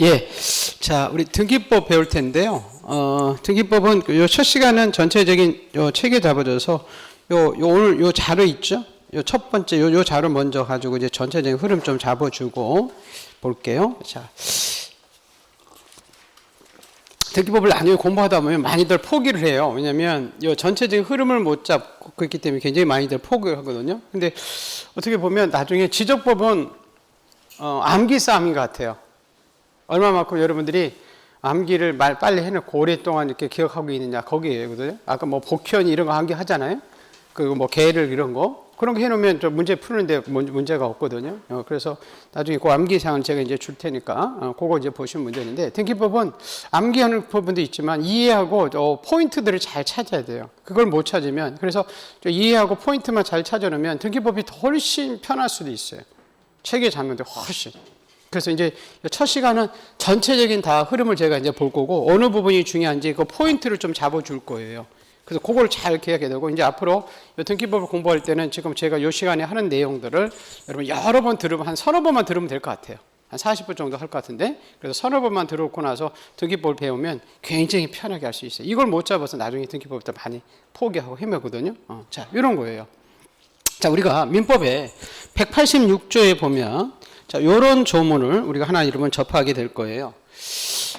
예. 자, 우리 등기법 배울 텐데요. 등기법은 요 첫 시간은 전체적인 요 체계 잡아줘서 오늘 요 자료 있죠? 요 첫 번째 요 자료 먼저 가지고 이제 전체적인 흐름 좀 잡아주고 볼게요. 자. 등기법을 나중에 공부하다 보면 많이들 포기를 해요. 왜냐면 요 전체적인 흐름을 못 잡고 있기 때문에 굉장히 많이들 포기를 하거든요. 근데 어떻게 보면 나중에 지적법은 암기 싸움인 것 같아요. 얼마만큼 여러분들이 암기를 빨리 해놓고 오랫동안 이렇게 기억하고 있느냐 거기에거든요. 아까 뭐 복현 이런 거 암기 하잖아요. 그리고 뭐 계를 이런 거 그런 거 해놓으면 좀 문제 푸는데 문제가 없거든요. 그래서 나중에 그 암기사항을 제가 이제 줄 테니까 그거 이제 보시면 문제인데 등기법은 암기하는 부분도 있지만 이해하고 포인트들을 잘 찾아야 돼요. 그걸 못 찾으면 그래서 이해하고 포인트만 잘 찾아놓으면 등기법이 훨씬 편할 수도 있어요. 체계 잡는데 훨씬. 그래서 이제 첫 시간은 전체적인 다 흐름을 제가 이제 볼 거고 어느 부분이 중요한지 그 포인트를 좀 잡아줄 거예요. 그래서 그걸 잘 기억해야 되고 이제 앞으로 등기법을 공부할 때는 지금 제가 이 시간에 하는 내용들을 여러분 여러 번 들으면 한 서너 번만 들으면 될 것 같아요. 한 40분 정도 할 것 같은데 그래서 서너 번만 들어오고 나서 등기법을 배우면 굉장히 편하게 할 수 있어요. 이걸 못 잡아서 나중에 등기법부터 많이 포기하고 헤매거든요. 자, 이런 거예요. 자, 우리가 민법에 186조에 보면 자, 요런 조문을 우리가 하나 이러면 접하게 될 거예요.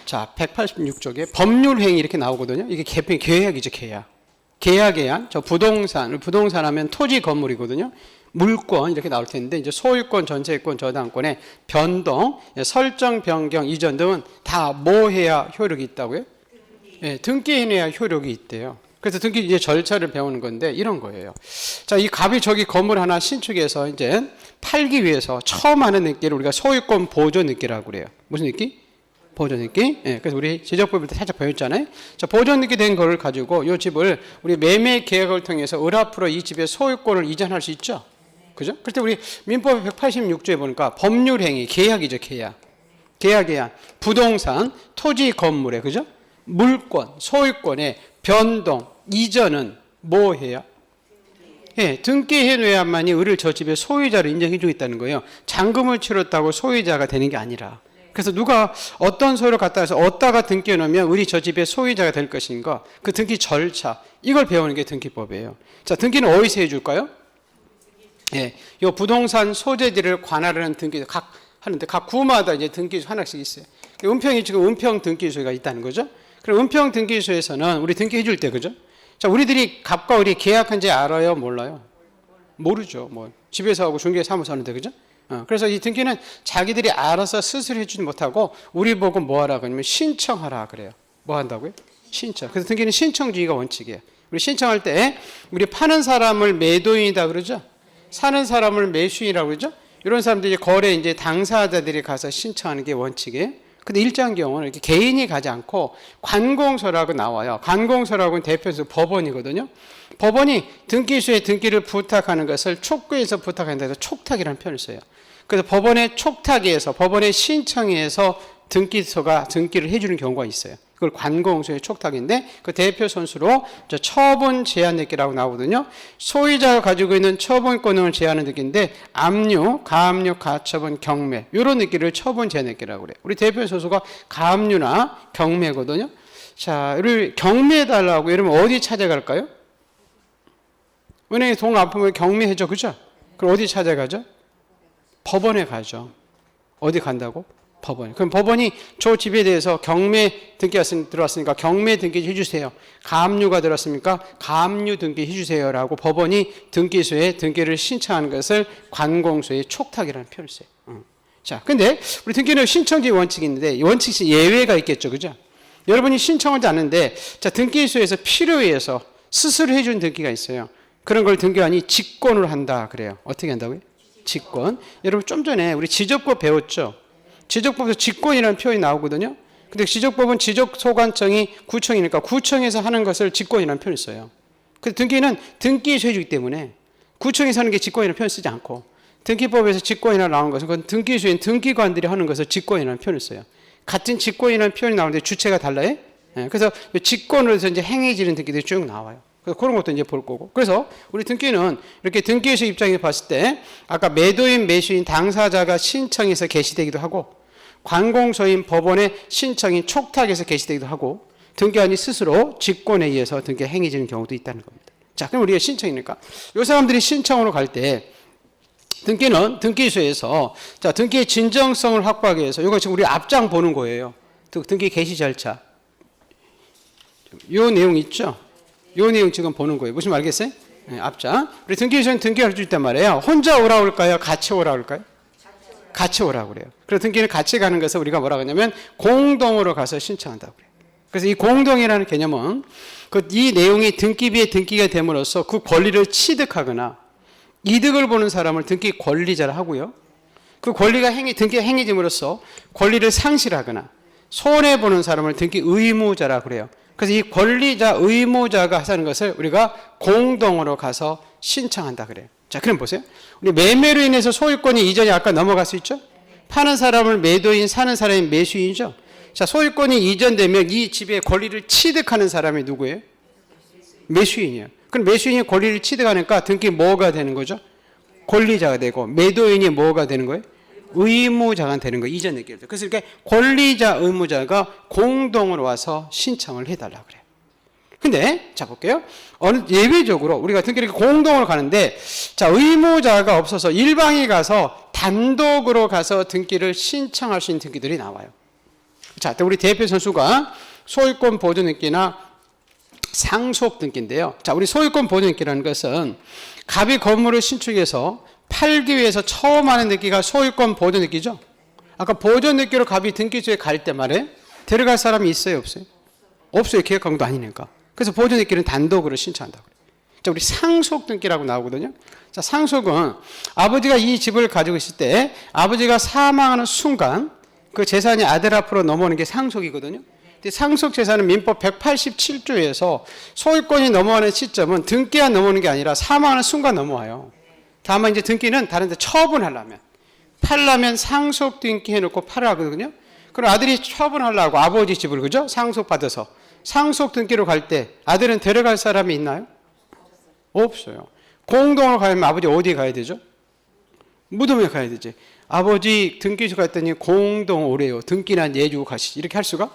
자, 186쪽에 법률행위 이렇게 나오거든요. 이게 계약이죠, 계약. 계약에한 저 부동산 하면 토지 건물이거든요. 물권 이렇게 나올 텐데 이제 소유권, 전세권, 저당권의 변동, 설정, 변경, 이전 등은 다 뭐 해야 효력이 있다고요? 네, 등기해내야 효력이 있대요. 그래서 등기 이제 절차를 배우는 건데 이런 거예요. 자, 이 갑이 저기 건물 하나 신축해서 이제 팔기 위해서 처음 하는 느끼를 우리가 소유권 보존 느끼라고 그래요. 무슨 느끼? 보존 느끼. 예, 그래서 우리 지적법일 때 살짝 배웠잖아요. 자, 보존 느끼 된 거를 가지고 이 집을 우리 매매 계약을 통해서 을 앞으로 이 집의 소유권을 이전할 수 있죠. 그죠? 그때 우리 민법 186조에 보니까 법률행위, 계약이죠, 계약. 계약에 한 부동산, 토지 건물에 그죠? 물권, 소유권의 변동, 이전은 뭐 해야? 예, 등기해놔야만이 을을 저 집의 소유자로 인정해주고 있다는 거예요. 잔금을 치렀다고 소유자가 되는 게 아니라. 그래서 누가 어떤 소유를 갖다 해서 어디다가 등기해놓으면 을이 저 집의 소유자가 될 것인가? 그 등기 절차, 이걸 배우는 게 등기법이에요. 자, 등기는 어디서 해줄까요? 예, 요 부동산 소재지를 관할하는 등기, 하는데 각 구마다 이제 등기소 하나씩 있어요. 은평이 지금 은평 등기소가 있다는 거죠. 그럼 은평 등기소에서는 우리 등기해 줄 때, 그죠? 자, 우리들이 갑과 을이 계약한지 알아요? 몰라요? 모르죠. 뭐, 집에서 하고 중개사무소 하는데, 그죠? 그래서 이 등기는 자기들이 알아서 스스로 해주지 못하고, 우리 보고 뭐 하라고 하냐면 신청하라 그래요. 뭐 한다고요? 신청. 그래서 등기는 신청주의가 원칙이에요. 우리 신청할 때, 우리 파는 사람을 매도인이다 그러죠? 사는 사람을 매수인이라고 그러죠? 이런 사람들이 거래 이제 당사자들이 가서 신청하는 게 원칙이에요. 근데 일정 경우는 이렇게 개인이 가지 않고 관공서라고 나와요. 관공서라고는 대표에서 법원이거든요. 법원이 등기소에 등기를 부탁하는 것을 촉구해서 부탁한다 해서 촉탁이라는 표현을 써요. 그래서 법원의 촉탁에서 법원의 신청에서 등기소가 등기를 해주는 경우가 있어요. 그걸 관공서의 촉탁인데 그 대표 선수로 처분 제한 느끼라고 나오거든요. 소유자가 가지고 있는 처분권을 제한하는 느끼인데 압류, 가압류, 가처분, 경매 이런 느끼를 처분 제한 느끼라고 그래요. 우리 대표 선수가 가압류나 경매거든요. 자, 우리 경매해달라고 이러면 어디 찾아갈까요? 은행에 돈 갚으면 경매해줘, 그죠? 그럼 어디 찾아가죠? 법원에 가죠. 어디 간다고? 법원. 그럼 법원이 저 집에 대해서 경매 등기가 들어왔으니까 경매 등기 해주세요. 가압류가 들어왔습니까? 가압류 등기 해주세요라고 법원이 등기소에 등기를 신청하는 것을 관공소의 촉탁이라는 표현을 써요. 자, 근데 우리 등기는 신청지 원칙이 있는데 원칙이 예외가 있겠죠, 그죠? 여러분이 신청하지 않는데 자 등기소에서 필요해서 스스로 해준 등기가 있어요. 그런 걸 등기관이 직권으로 한다 그래요. 어떻게 한다고요? 직권. 여러분 좀 전에 우리 지적법 배웠죠? 지적법에서 직권이라는 표현이 나오거든요. 근데 지적법은 지적소관청이 구청이니까 구청에서 하는 것을 직권이라는 표현을 써요. 근데 등기는 등기소 해주기 때문에 구청에서 하는 게 직권이라는 표현을 쓰지 않고 등기법에서 직권이라고 나온 것은 그건 등기소인 등기관들이 하는 것을 직권이라는 표현을 써요. 같은 직권이라는 표현이 나오는데 주체가 달라요. 그래서 직권으로 해서 이제 행해지는 등기들이 쭉 나와요. 그래서 그런 것도 이제 볼 거고. 그래서 우리 등기는 이렇게 등기소 입장에 봤을 때 아까 매도인, 매수인, 당사자가 신청해서 개시되기도 하고 관공서인 법원의 신청인 촉탁에서 개시되기도 하고 등기관이 스스로 직권에 의해서 등기가 행해지는 경우도 있다는 겁니다. 자, 그럼 우리가 신청이니까 이 사람들이 신청으로 갈 때 등기는 등기소에서 자, 등기의 진정성을 확보하기 위해서 이거 지금 우리 앞장 보는 거예요. 등기 개시 절차. 이 내용 있죠? 이 내용 지금 보는 거예요. 무슨 말 알겠어요? 네, 앞장. 우리 등기소는 등기할 수 있단 말이에요. 혼자 오라고 할까요? 같이 오라고 할까요? 같이 오라고 그래요. 그래서 등기는 같이 가는 것을 우리가 뭐라고 하냐면 공동으로 가서 신청한다고 그래요. 그래서 이 공동이라는 개념은 이 내용이 등기비에 등기가 됨으로써 그 권리를 취득하거나 이득을 보는 사람을 등기 권리자라 하고요. 그 권리가 등기가 행해짐으로써 권리를 상실하거나 손해보는 사람을 등기 의무자라 그래요. 그래서 이 권리자, 의무자가 하는 것을 우리가 공동으로 가서 신청한다 그래요. 자, 그럼 보세요. 우리 매매로 인해서 소유권이 이전이 아까 넘어갈 수 있죠? 파는 사람을 매도인, 사는 사람이 매수인이죠? 자, 소유권이 이전되면 이 집의 권리를 취득하는 사람이 누구예요? 매수인이에요. 그럼 매수인이 권리를 취득하니까 등기 뭐가 되는 거죠? 권리자가 되고 매도인이 뭐가 되는 거예요? 의무자가 되는 거예요. 이전 얘기를. 그래서 이렇게 권리자, 의무자가 공동으로 와서 신청을 해달라고 그래요. 근데 자 볼게요. 예외적으로 우리가 등기를 공동으로 가는데 자, 의무자가 없어서 일방이 가서 단독으로 가서 등기를 신청할 수 있는 등기들이 나와요. 자, 우리 대표 선수가 소유권 보존 등기나 상속 등기인데요. 자, 우리 소유권 보존 등기라는 것은 갑이 건물을 신축해서 팔기 위해서 처음 하는 등기가 소유권 보존 등기죠. 아까 보존 등기로 갑이 등기소에 갈 때 말에 데려갈 사람이 있어요, 없어요? 없어요. 계약강도 아니니까. 그래서 보존 등기는 단독으로 신청한다고 그래요. 자, 우리 상속 등기라고 나오거든요. 자, 상속은 아버지가 이 집을 가지고 있을 때 아버지가 사망하는 순간 그 재산이 아들 앞으로 넘어오는 게 상속이거든요. 근데 상속 재산은 민법 187조에서 소유권이 넘어가는 시점은 등기가 넘어오는 게 아니라 사망하는 순간 넘어와요. 다만 이제 등기는 다른 데 처분하려면 팔려면 상속 등기 해놓고 팔아거든요. 그럼 아들이 처분하려고 아버지 집을 그죠? 상속받아서 상속 등기로 갈 때 아들은 데려갈 사람이 있나요? 없어요. 공동으로 가려면 아버지 어디 가야 되죠? 무덤에 가야 되지. 아버지 등기소 갔더니 공동 오래요. 등기난 예주 가시지. 이렇게 할 수가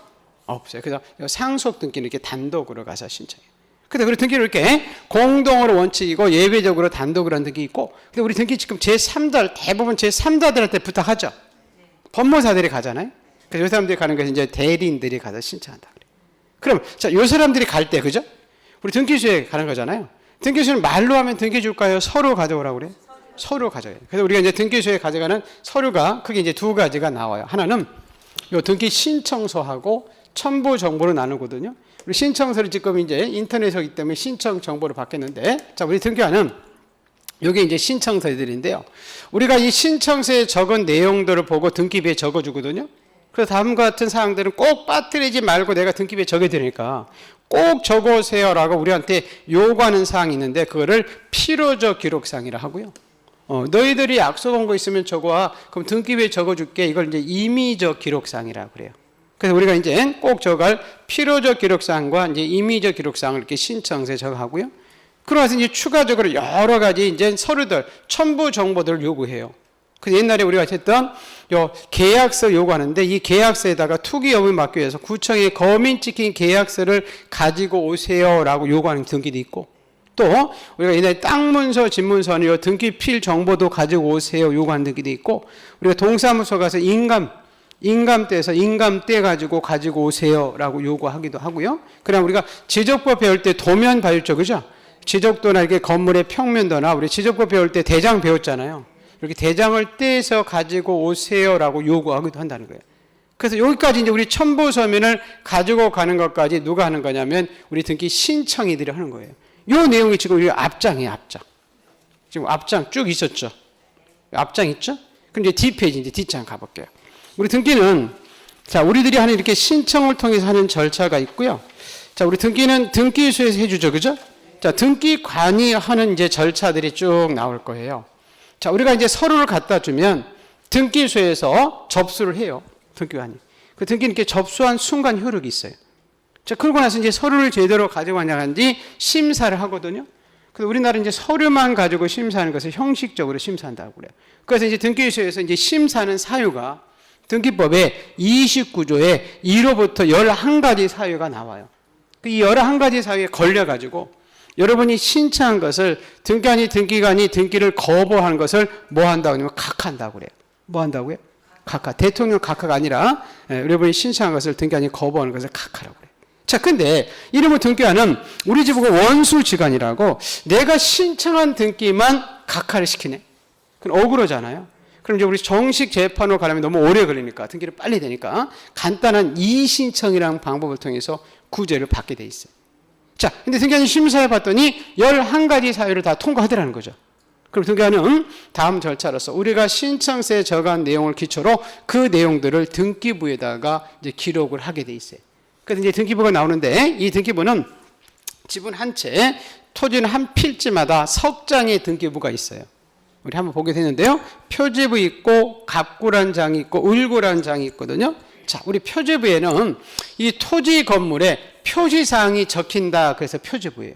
없어요. 그래서 상속 등기는 이렇게 단독으로 가서 신청해요. 근데 우리 등기는 이렇게 공동으로 원칙이고 예외적으로 단독으로 하는 등기 있고, 근데 우리 등기 지금 제3자, 대부분 제3자들한테 부탁하죠. 법무사들이 가잖아요. 그래서 이 사람들이 가는 것은 이제 대리인들이 가서 신청한다. 그럼 자, 이 사람들이 갈 때 그죠? 우리 등기소에 가는 거잖아요. 등기소는 말로 하면 등기 줄까요? 서류 가져오라고 그래요? 서류 가져요. 그래서 우리가 이제 등기소에 가져가는 서류가 크게 이제 두 가지가 나와요. 하나는 요 등기 신청서하고 첨부 정보를 나누거든요. 우리 신청서를 지금 이제 인터넷이기 때문에 신청 정보를 받겠는데, 자, 우리 등기관은 요게 이제 신청서들인데요. 우리가 이 신청서에 적은 내용들을 보고 등기부에 적어주거든요. 그래서 다음과 같은 사항들은 꼭 빠뜨리지 말고 내가 등기부에 적어드리니까 꼭 적어오세요라고 우리한테 요구하는 사항이 있는데 그거를 필요적 기록사항이라 하고요. 너희들이 약속한 거 있으면 적어와. 그럼 등기부에 적어줄게. 이걸 이제 임의적 기록사항이라고 그래요. 그래서 우리가 이제 꼭 적어갈 필요적 기록사항과 이제 임의적 기록사항을 이렇게 신청서에 적어하고요. 그러면서 이제 추가적으로 여러 가지 이제 서류들, 첨부 정보들을 요구해요. 그래서 옛날에 우리가 했던 요 계약서 요구하는데 이 계약서에다가 투기 여부를 막기 위해서 구청에 검인 찍힌 계약서를 가지고 오세요라고 요구하는 등기도 있고, 또 우리가 옛날에 땅 문서, 집 문서는 요 등기 필 정보도 가지고 오세요 요구하는 등기도 있고, 우리가 동사무소 가서 인감떼에서 인감떼 가지고 오세요라고 요구하기도 하고요. 그다음 우리가 지적법 배울 때 도면 발효죠, 그죠? 지적도나 이렇게 건물의 평면도나 우리 지적법 배울 때 대장 배웠잖아요. 이렇게 대장을 떼서 가지고 오세요라고 요구하기도 한다는 거예요. 그래서 여기까지 이제 우리 첨부 서면을 가지고 가는 것까지 누가 하는 거냐면 우리 등기 신청이들이 하는 거예요. 이 내용이 지금 우리 앞장이에요, 앞장. 지금 앞장 쭉 있었죠. 앞장 있죠? 그럼 이제 뒷페이지, 이제 뒷장 가볼게요. 우리 등기는, 자, 우리들이 하는 이렇게 신청을 통해서 하는 절차가 있고요. 자, 우리 등기는 등기소에서 해주죠, 그죠? 자, 등기관이 하는 이제 절차들이 쭉 나올 거예요. 자, 우리가 이제 서류를 갖다 주면 등기소에서 접수를 해요, 등기관이. 그 등기는 이렇게 접수한 순간 효력이 있어요. 자, 그러고 나서 이제 서류를 제대로 가지고 왔냐는지 심사를 하거든요. 그래서 우리나라는 이제 서류만 가지고 심사하는 것을 형식적으로 심사한다고 그래요. 그래서 이제 등기소에서 이제 심사하는 사유가 등기법에 29조에 1호부터 11가지 사유가 나와요. 이 11가지 사유에 걸려가지고 여러분이 신청한 것을 등기관이 등기를 거부하는 것을 뭐 한다고 하냐면 각한다고 그래요. 뭐 한다고요? 각하. 대통령 각하가 아니라 여러분이 신청한 것을 등기관이 거부하는 것을 각하라고 그래요. 자, 근데 이러면 등기관은 우리 집은 원수지간이라고 내가 신청한 등기만 각하를 시키네. 그럼 억울하잖아요. 그럼 이제 우리 정식 재판으로 가려면 너무 오래 걸리니까 등기를 빨리 되니까 간단한 이의신청이라는 방법을 통해서 구제를 받게 돼 있어요. 자, 근데 등기관이 심사해 봤더니 11가지 사유를 다 통과하더라는 거죠. 그럼 등기관은 다음 절차로서 우리가 신청서에 적은 내용을 기초로 그 내용들을 등기부에다가 이제 기록을 하게 돼 있어요. 그래서 이제 등기부가 나오는데 이 등기부는 지분 한 채, 토지는 한 필지마다 석장의 등기부가 있어요. 우리 한번 보게 되는데요. 표지부 있고 갑구란 장이 있고 을구란 장이 있거든요. 자, 우리 표지부에는 이 토지 건물에 표시사항이 적힌다. 그래서 표지부예요.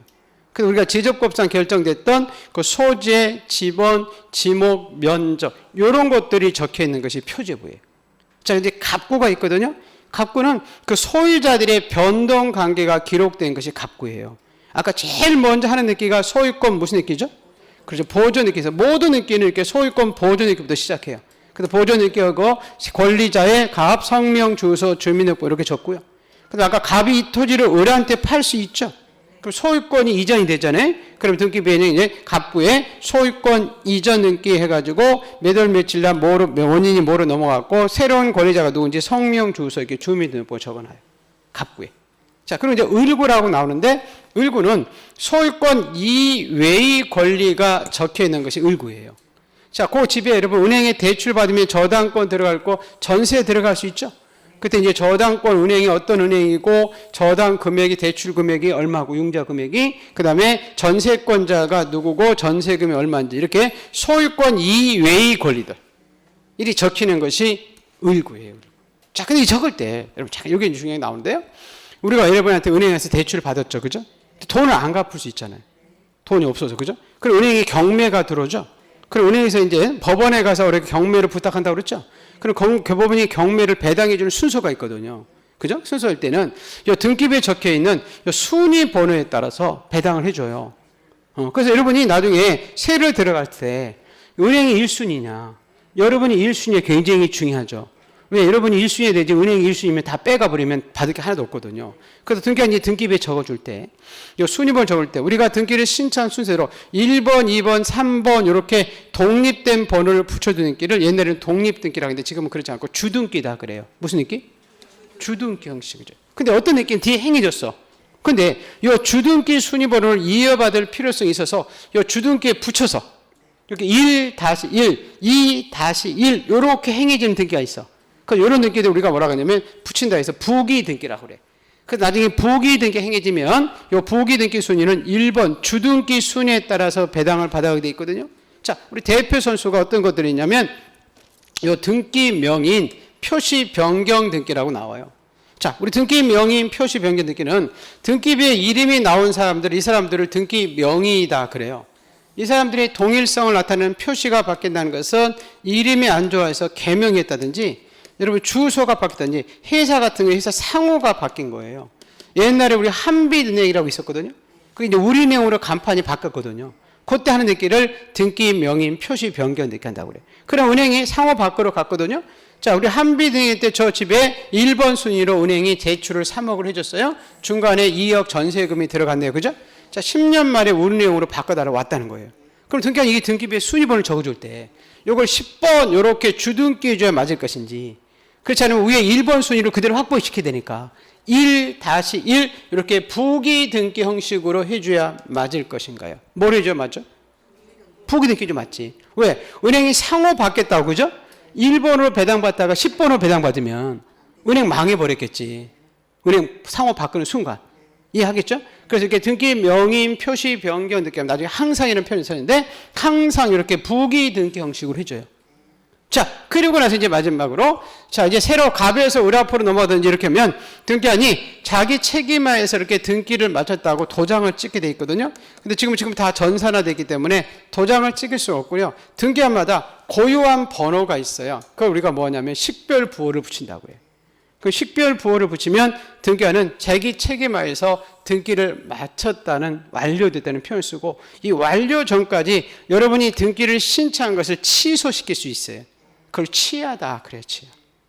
그래서 우리가 지적법상 결정됐던 그 소재, 지번, 지목, 면적 이런 것들이 적혀 있는 것이 표지부예요. 자, 이제 갑구가 있거든요. 갑구는 그 소유자들의 변동 관계가 기록된 것이 갑구예요. 아까 제일 먼저 하는 느끼가 소유권 무슨 느끼죠? 그렇죠. 보존 느끼에서 모든 느끼는 이렇게 소유권 보존 느끼부터 시작해요. 그래서 보존 느끼하고 권리자의 갑, 성명, 주소, 주민등록부 이렇게 적고요. 그래서 아까 갑이 이 토지를 을한테 팔 수 있죠. 그럼 소유권이 이전이 되잖아요. 그럼 등기부에는 이제 갑부에 소유권 이전 등기 해가지고 몇 월 며칠 날 원인이 뭐로 넘어갔고 새로운 권리자가 누군지 성명, 주소 이렇게 주민등록부 적어놔요. 갑부에. 자, 그럼 이제 을구라고 나오는데 을구는 소유권 이외의 권리가 적혀 있는 것이 을구예요. 자, 그 집에 여러분 은행에 대출 받으면 저당권 들어갈 거 전세 들어갈 수 있죠. 그때 이제 저당권 은행이 어떤 은행이고 저당 금액이 대출 금액이 얼마고 융자 금액이 그다음에 전세권자가 누구고 전세금이 얼마인지 이렇게 소유권 이외의 권리들 이리 적히는 것이 을구예요. 자, 근데 이 적을 때 여러분 잠깐 여기 중요하게 나오는데요. 우리가 여러분한테 은행에서 대출을 받았죠, 그죠? 돈을 안 갚을 수 있잖아요. 돈이 없어서, 그죠? 그럼 은행에 경매가 들어오죠. 그럼 은행에서 이제 법원에 가서 이렇게 경매를 부탁한다고 그랬죠. 그럼 법원이 경매를 배당해 주는 순서가 있거든요. 그죠? 순서일 때는 이 등기부에 적혀 있는 이 순위 번호에 따라서 배당을 해줘요. 그래서 여러분이 나중에 세를 들어갈 때 은행이 1순위냐, 여러분이 1순위에 굉장히 중요하죠. 왜? 여러분이 1순위에 되지 은행이 1순위면 다 빼가 버리면 받을 게 하나도 없거든요. 그래서 등기관이 등기부에 적어줄 때, 이 순위번 적을 때 우리가 등기를 신청한 순서로 1번, 2번, 3번 이렇게 독립된 번호를 붙여두는 끼를 옛날에는 독립등기라고 했는데 지금은 그렇지 않고 주등기다 그래요. 무슨 등기? 주등기 형식이죠. 근데 어떤 느낌은 뒤에 행해졌어. 근데 이 주등기 순위번호를 이어받을 필요성이 있어서 이 주등기에 붙여서 이렇게 1-1, 2-1 이렇게 행해지는 등기가 있어. 그래서 이런 등기들 우리가 뭐라고 하냐면 붙인다 해서 부기 등기라고 그래. 그래서 나중에 부기 등기 행해지면 이 부기 등기 순위는 1번 주등기 순위에 따라서 배당을 받아가게 돼 있거든요. 자, 우리 대표 선수가 어떤 것들이 있냐면 이 등기 명인 표시 변경 등기라고 나와요. 자, 우리 등기 명인 표시 변경 등기는 등기부에 이름이 나온 사람들, 이 사람들을 등기 명의이다 그래요. 이 사람들의 동일성을 나타내는 표시가 바뀐다는 것은 이름이 안 좋아해서 개명했다든지 여러분 주소가 바뀌었다든지 회사 같은 거 회사 상호가 바뀐 거예요. 옛날에 우리 한빛은행이라고 있었거든요. 그게 이제 우리은행으로 간판이 바뀌었거든요. 그때 하는 등기를 등기 명인 표시 변경 등기 한다고 그래요. 그럼 은행이 상호 밖으로 갔거든요. 자, 우리 한빛은행 때 저 집에 1번 순위로 은행이 대출을 3억을 해줬어요. 중간에 2억 전세금이 들어갔네요. 그죠? 자, 10년 만에 우리은행으로 바꿔달라고 왔다는 거예요. 그럼 등기관 이게 등기부에 순위번호를 적어줄 때 이걸 10번 이렇게 주등기 해줘야 맞을 것인지 그렇지 않으면 위에 1번 순위를 그대로 확보시켜야 되니까 1-1 이렇게 부기 등기 형식으로 해줘야 맞을 것인가요? 뭘 해줘야 맞죠? 부기 등기죠 맞지. 왜? 은행이 상호 받겠다고 그죠? 1번으로 배당받다가 10번으로 배당받으면 은행 망해버렸겠지. 은행 상호 바꾸는 순간. 이해하겠죠? 그래서 이렇게 등기 명인 표시 변경 등기 하면 나중에 항상 이런 표현이 쓰는데 항상 이렇게 부기 등기 형식으로 해줘요. 자, 그리고 나서 이제 마지막으로, 자, 이제 새로 갑에서 을 앞으로 넘어가든지 이렇게 하면 등기한이 자기 책임하에서 이렇게 등기를 마쳤다고 도장을 찍게 돼 있거든요. 근데 지금 다 전산화되기 때문에 도장을 찍을 수 없고요. 등기한마다 고유한 번호가 있어요. 그걸 우리가 뭐냐면 식별 부호를 붙인다고 해요. 그 식별 부호를 붙이면 등기한은 자기 책임하에서 등기를 마쳤다는, 완료됐다는 표현을 쓰고, 이 완료 전까지 여러분이 등기를 신청한 것을 취소시킬 수 있어요. 그걸 취하다 그래요.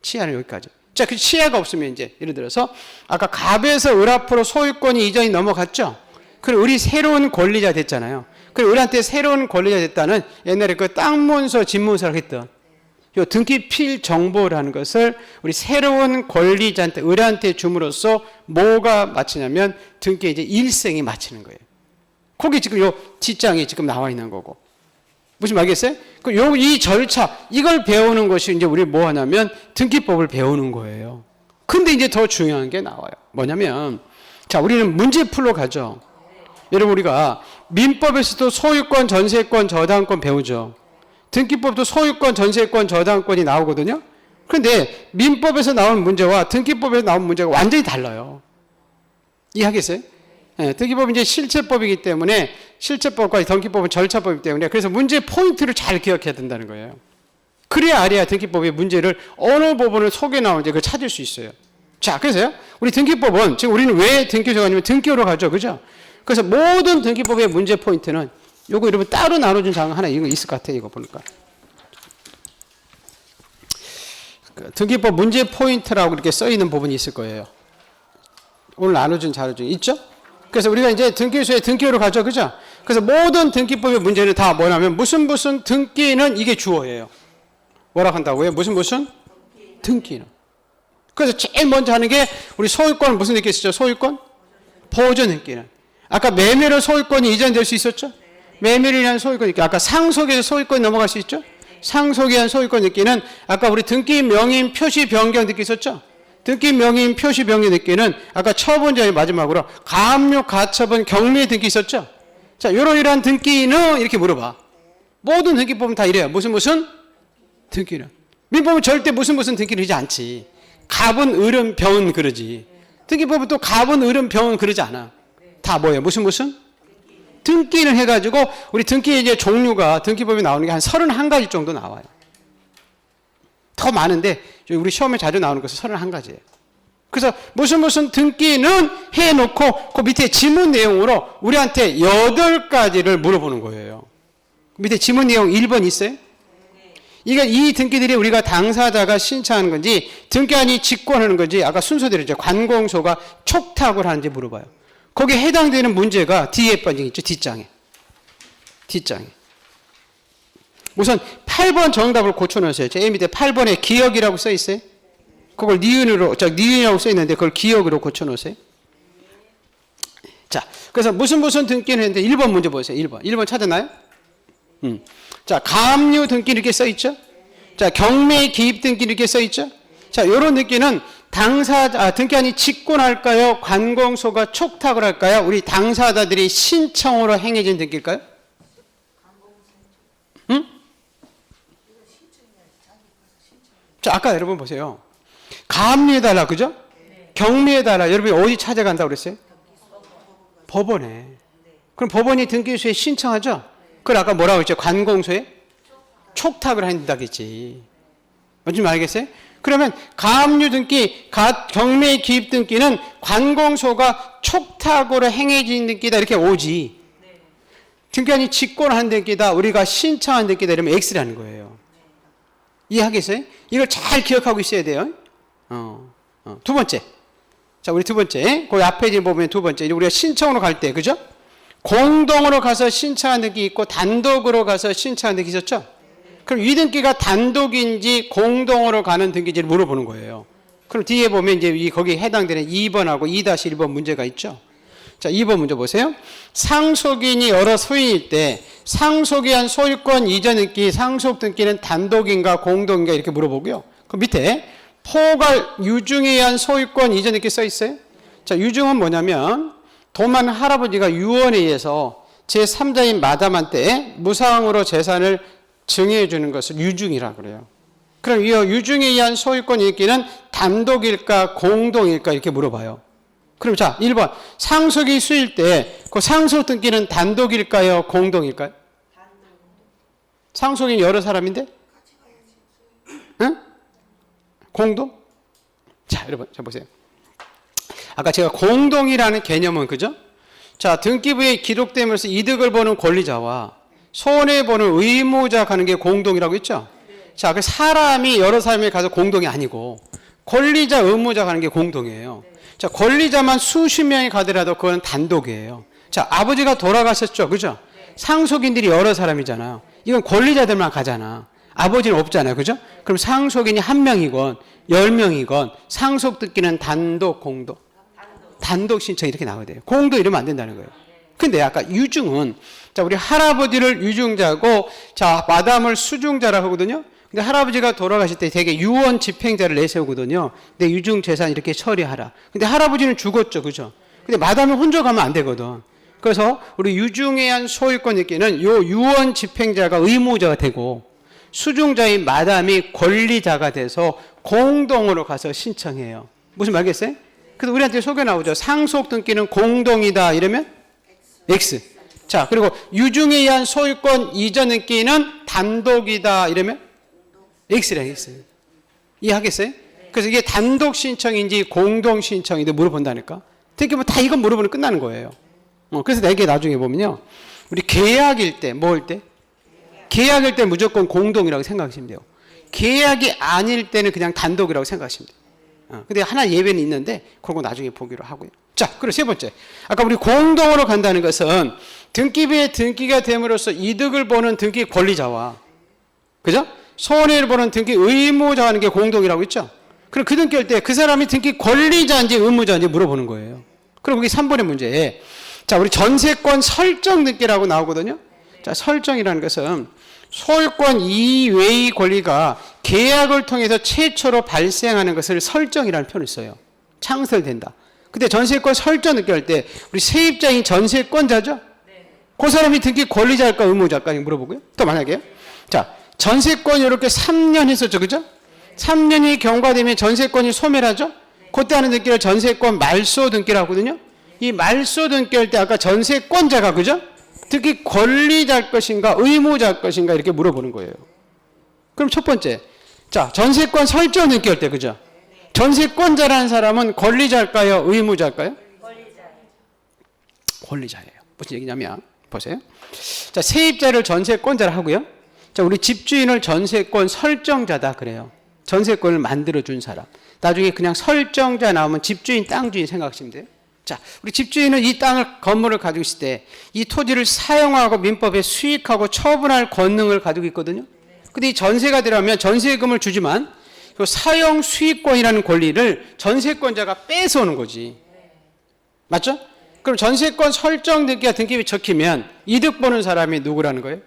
취하는 여기까지. 자, 그 취하가 없으면 이제 예를 들어서 아까 갑에서 을 앞으로 소유권이 이전이 넘어갔죠. 그리고 을이 새로운 권리자 됐잖아요. 그리고 을한테 새로운 권리자 됐다는 옛날에 그 땅 문서, 집 문서를 했던 요 등기 필 정보라는 것을 우리 새로운 권리자한테, 을한테 줌으로써 뭐가 마치냐면 등기 이제 일생이 마치는 거예요. 거기 지금 요 뒷장이 지금 나와 있는 거고. 무슨 말겠어요? 이 절차, 이걸 배우는 것이 이제 우리 뭐 하냐면 등기법을 배우는 거예요. 근데 이제 더 중요한 게 나와요. 뭐냐면, 자, 우리는 문제풀로 가죠. 여러분, 우리가 민법에서도 소유권, 전세권, 저당권 배우죠. 등기법도 소유권, 전세권, 저당권이 나오거든요. 그런데 민법에서 나온 문제와 등기법에서 나온 문제가 완전히 달라요. 이해하겠어요? 네, 등기법은 이제 실체법이기 때문에 실체법과 등기법은 절차법이기 때문에 그래서 문제 포인트를 잘 기억해야 된다는 거예요. 그래야 알아야 등기법의 문제를 어느 부분을 속에 나오는지 그걸 찾을 수 있어요. 자, 그래서요. 우리 등기법은 지금 우리는 왜 등기소에 가냐면 등기호로 가죠. 그죠? 그래서 모든 등기법의 문제 포인트는 요거 여러분 따로 나눠준 장 하나 이거 있을 것 같아요. 이거 보니까. 등기법 문제 포인트라고 이렇게 써 있는 부분이 있을 거예요. 오늘 나눠준 자료 중에 있죠? 그래서 우리가 이제 등기소에 등기호로 가죠. 그죠? 그래서 모든 등기법의 문제는 다 뭐냐면 무슨 등기는 이게 주어예요. 뭐라 한다고요? 무슨 등기는. 그래서 제일 먼저 하는 게 우리 소유권 무슨 등기 쓰죠? 소유권? 보존 등기는. 아까 매매로 소유권이 이전될 수 있었죠? 매매를 위한 소유권 등기. 아까 상속에서 소유권이 넘어갈 수 있죠? 상속에 의한 소유권 등기는 아까 우리 등기 명인 표시 변경 등기 있었죠? 등기 명인 표시 변경 등기는 아까 처분자의 마지막으로 가압류 가처분 경매 등기 있었죠? 자, 이러이러한 등기는 이렇게 물어봐. 모든 등기법은 다 이래요. 무슨 등기는. 민법은 절대 무슨 등기를 하지 않지. 갑은 을은 병은 그러지. 등기법은 또 갑은 을은 병은 그러지 않아. 다 뭐예요? 무슨 등기를 해가지고 우리 등기의 이제 종류가 등기법에 나오는 게 한 31가지 정도 나와요. 더 많은데 우리 시험에 자주 나오는 것은 31가지예요. 그래서 무슨 등기는 해놓고 그 밑에 지문 내용으로 우리한테 8가지를 물어보는 거예요. 밑에 지문 내용 1번 있어요? 이 등기들이 우리가 당사자가 신청하는 건지 등기한이 직권하는 건지 아까 순서대로죠. 관공서가 촉탁을 하는지 물어봐요. 거기에 해당되는 문제가 뒤에 번째 있죠. 뒷장에. 우선 8번 정답을 고쳐놓으세요. 제 밑에 8번에 기억이라고 써 있어요. 그걸 니은이라고 써 있는데 그걸 기억으로 고쳐놓으세요. 자, 그래서 무슨 등기는 했는데 1번 문제 보세요. 1번 찾았나요? 자, 가압류 등기 이렇게 써 있죠. 자, 경매 기입 등기 이렇게 써 있죠. 자, 요런 등기는 등기한이 직권할까요? 관공서가 촉탁을 할까요? 우리 당사자들이 신청으로 행해진 등기일까요? 응? 자, 아까 여러분 보세요. 가압류해달라, 그죠? 경매해달라. 여러분이 어디 찾아간다고 그랬어요? 법원에. 그럼 법원이 등기소에 신청하죠? 그걸 아까 뭐라고 했죠? 관공서에 촉탁을 한다겠지. 뭔지 알겠어요? 그러면 가압류 등기, 경매 기입 등기는 관공서가 촉탁으로 행해진 등기다 이렇게 오지. 등기한이 직권한 등기다, 우리가 신청한 등기다 이러면 X라는 거예요. 이해하겠어요? 이걸 잘 기억하고 있어야 돼요. 두 번째. 자, 우리 두 번째. 그 앞에 보면 두 번째. 우리가 신청으로 갈 때, 그죠? 공동으로 가서 신청한 등기 있고 단독으로 가서 신청한 등기 있었죠? 그럼 이 등기가 단독인지 공동으로 가는 등기인지를 물어보는 거예요. 그럼 뒤에 보면 이제 거기에 해당되는 2번하고 2-1번 문제가 있죠. 자, 2번 문제 보세요. 상속인이 여러 소유일 때 상속에 한 소유권 이전 등기, 상속 등기는 단독인가 공동인가 이렇게 물어보고요. 그 밑에 포괄 유증에 의한 소유권 이전 등기 써 있어요. 자, 유증은 뭐냐면 도만 할아버지가 유언에 의해서 제3자인 마담한테 무상으로 재산을 증여해 주는 것을 유증이라고 그래요. 그럼 이 유증에 의한 소유권 읽기는 단독일까 공동일까 이렇게 물어봐요. 그럼 자 1번 상속이 수일 때 그 상속 등기는 단독일까요 공동일까요? 상속인 여러 사람인데? 응? 공동? 자 여러분 자 보세요. 아까 제가 공동이라는 개념은 그죠? 자 등기부에 기록되면서 이득을 보는 권리자와 손해보는 의무자 가는 게 공동이라고 했죠? 자, 그 사람이 여러 사람이 가서 공동이 아니고 권리자, 의무자 가는 게 공동이에요. 자, 권리자만 수십 명이 가더라도 그건 단독이에요. 자, 아버지가 돌아가셨죠, 그죠? 상속인들이 여러 사람이잖아요. 이건 권리자들만 가잖아. 아버지는 없잖아요, 그죠? 그럼 상속인이 1명이건 10명이건 상속 등기는 단독, 공동, 단독 신청 이렇게 나와야 돼요. 공동 이러면 안 된다는 거예요. 근데 아까 유증은 자, 우리 할아버지를 유증자고 자, 마담을 수증자라고 하거든요. 근데 할아버지가 돌아가실 때 되게 유언 집행자를 내세우거든요. 내 유증 재산 이렇게 처리하라. 근데 할아버지는 죽었죠. 그죠? 근데 마담을 혼자 가면 안 되거든. 그래서 우리 유증에 의한 소유권 있기는 요 유언 집행자가 의무자가 되고 수증자인 마담이 권리자가 돼서 공동으로 가서 신청해요. 무슨 말겠어요? 그래서 우리한테 소개 나오죠. 상속 등기는 공동이다 이러면 X. 자, 그리고 유증에 의한 소유권 이전 등기는 단독이다 이러면 X래, X. 이해하겠어요? 그래서 이게 단독 신청인지 공동 신청인지 물어본다니까. 특히 뭐 다 이건 물어보면 끝나는 거예요. 그래서 내게 나중에 보면요. 우리 계약일 때, 뭐 할 때? 계약일 때 무조건 공동이라고 생각하시면 돼요. 계약이 아닐 때는 그냥 단독이라고 생각하시면 돼요. 근데 하나 예외는 있는데, 그런 거 나중에 보기로 하고요. 자, 그리고 세 번째. 아까 우리 공동으로 간다는 것은 등기부에 등기가 됨으로써 이득을 보는 등기 권리자와, 그죠? 손해를 보는 등기 의무자가 하는 게 공동이라고 했죠? 그럼 그 등기할 때 그 사람이 등기 권리자인지 의무자인지 물어보는 거예요. 그럼 여기 3번의 문제에 자, 우리 전세권 설정 등기라고 나오거든요. 자, 설정이라는 것은 소유권 이외의 권리가 계약을 통해서 최초로 발생하는 것을 설정이라는 표현을 써요. 창설된다. 근데 전세권 설정 등기할 때 우리 세입자인 전세권자죠? 그 사람이 등기 권리자일까 의무자일까 물어보고요. 또 만약에 자, 전세권 이렇게 3년 했었죠. 그죠? 3년이 경과되면 전세권이 소멸하죠? 그때 하는 등기를 전세권 말소 등기라고 하거든요. 이 말소 등기할 때 아까 전세권자가 그죠? 특히 권리자일 것인가 의무자일 것인가 이렇게 물어보는 거예요. 그럼 첫 번째. 자, 전세권 설정 등기할 때 그죠? 전세권자라는 사람은 권리자일까요? 의무자일까요? 권리자예요. 무슨 얘기냐면 보세요. 자, 세입자를 전세권자를 하고요. 자, 우리 집주인을 전세권 설정자다 그래요. 전세권을 만들어준 사람. 나중에 그냥 설정자 나오면 집주인, 땅주인 생각하시면 돼요. 자, 우리 집주인은 이 땅을, 건물을 가지고 있을 때 이 토지를 사용하고 민법에 수익하고 처분할 권능을 가지고 있거든요. 근데 이 전세가 들어가면 전세금을 주지만 그 사용 수익권이라는 권리를 전세권자가 뺏어오는 거지. 맞죠? 그럼 전세권 설정 등기가 등기부에 적히면 이득 보는 사람이 누구라는 거예요?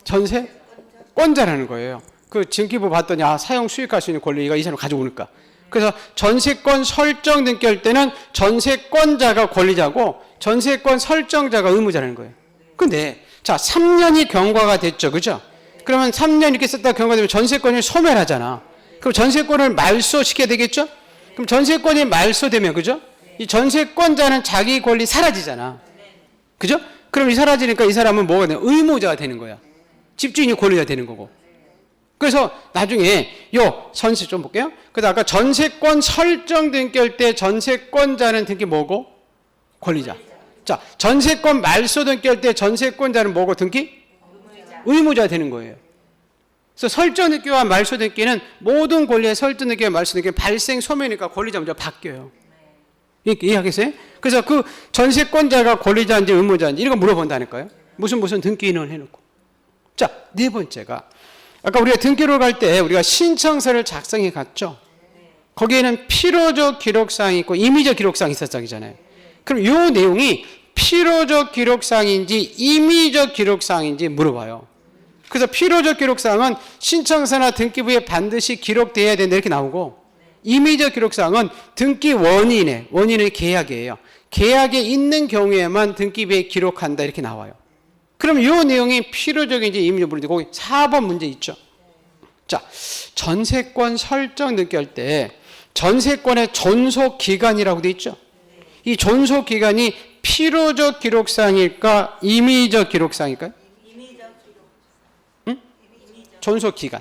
전세권자라는 거예요. 그 등기부 봤더니 아, 사용 수익할 수 있는 권리가 이 사람 가지고 오니까. 그래서 전세권 설정 등기할 때는 전세권자가 권리자고 전세권 설정자가 의무자라는 거예요. 근데 자, 3년이 경과가 됐죠. 그죠? 그러면 3년 이렇게 썼다가 경과되면 전세권이 소멸하잖아. 그럼 전세권을 말소시켜야 되겠죠? 그럼 전세권이 말소되면 그죠? 이 전세권자는 자기 권리 사라지잖아. 그죠? 그럼 이 사라지니까 이 사람은 뭐가 되는 거야? 의무자가 되는 거야. 집주인이 권리자 되는 거고. 그래서 나중에 요 전세 좀 볼게요. 그래서 아까 전세권 설정 등기할 때 전세권자는 등기 뭐고? 권리자. 자, 전세권 말소 등기할 때 전세권자는 뭐고 등기? 의무자 되는 거예요. 그래서 설정 등기와 말소 등기는 모든 권리의 설정 등기와 말소 등기는 발생 소멸이니까 권리자 먼저 바뀌어요. 이해하겠어요? 그래서 그 전세권자가 권리자인지 의무자인지 이런 거 물어본다니까요. 무슨 등기인을 해놓고. 자, 네 번째가 아까 우리가 등기로 갈 때 우리가 신청서를 작성해 갔죠. 거기에는 필요적 기록사항이 있고 임의적 기록사항이 있었잖아요. 그럼 이 내용이 필요적 기록사항인지 임의적 기록사항인지 물어봐요. 그래서 필요적 기록사항은 신청서나 등기부에 반드시 기록되어야 된다 이렇게 나오고 임의적 기록사항은 등기 원인은 계약이에요. 계약에 있는 경우에만 등기부에 기록한다 이렇게 나와요. 그럼 이 내용이 필요적인지 임의적 문제 거기 4번 문제 있죠. 자, 전세권 설정 등기 할 때 전세권의 존속 기간이라고 돼 있죠. 이 존속 기간이 필요적 기록상일까, 임의적 기록상일까요? 응? 존속 기간.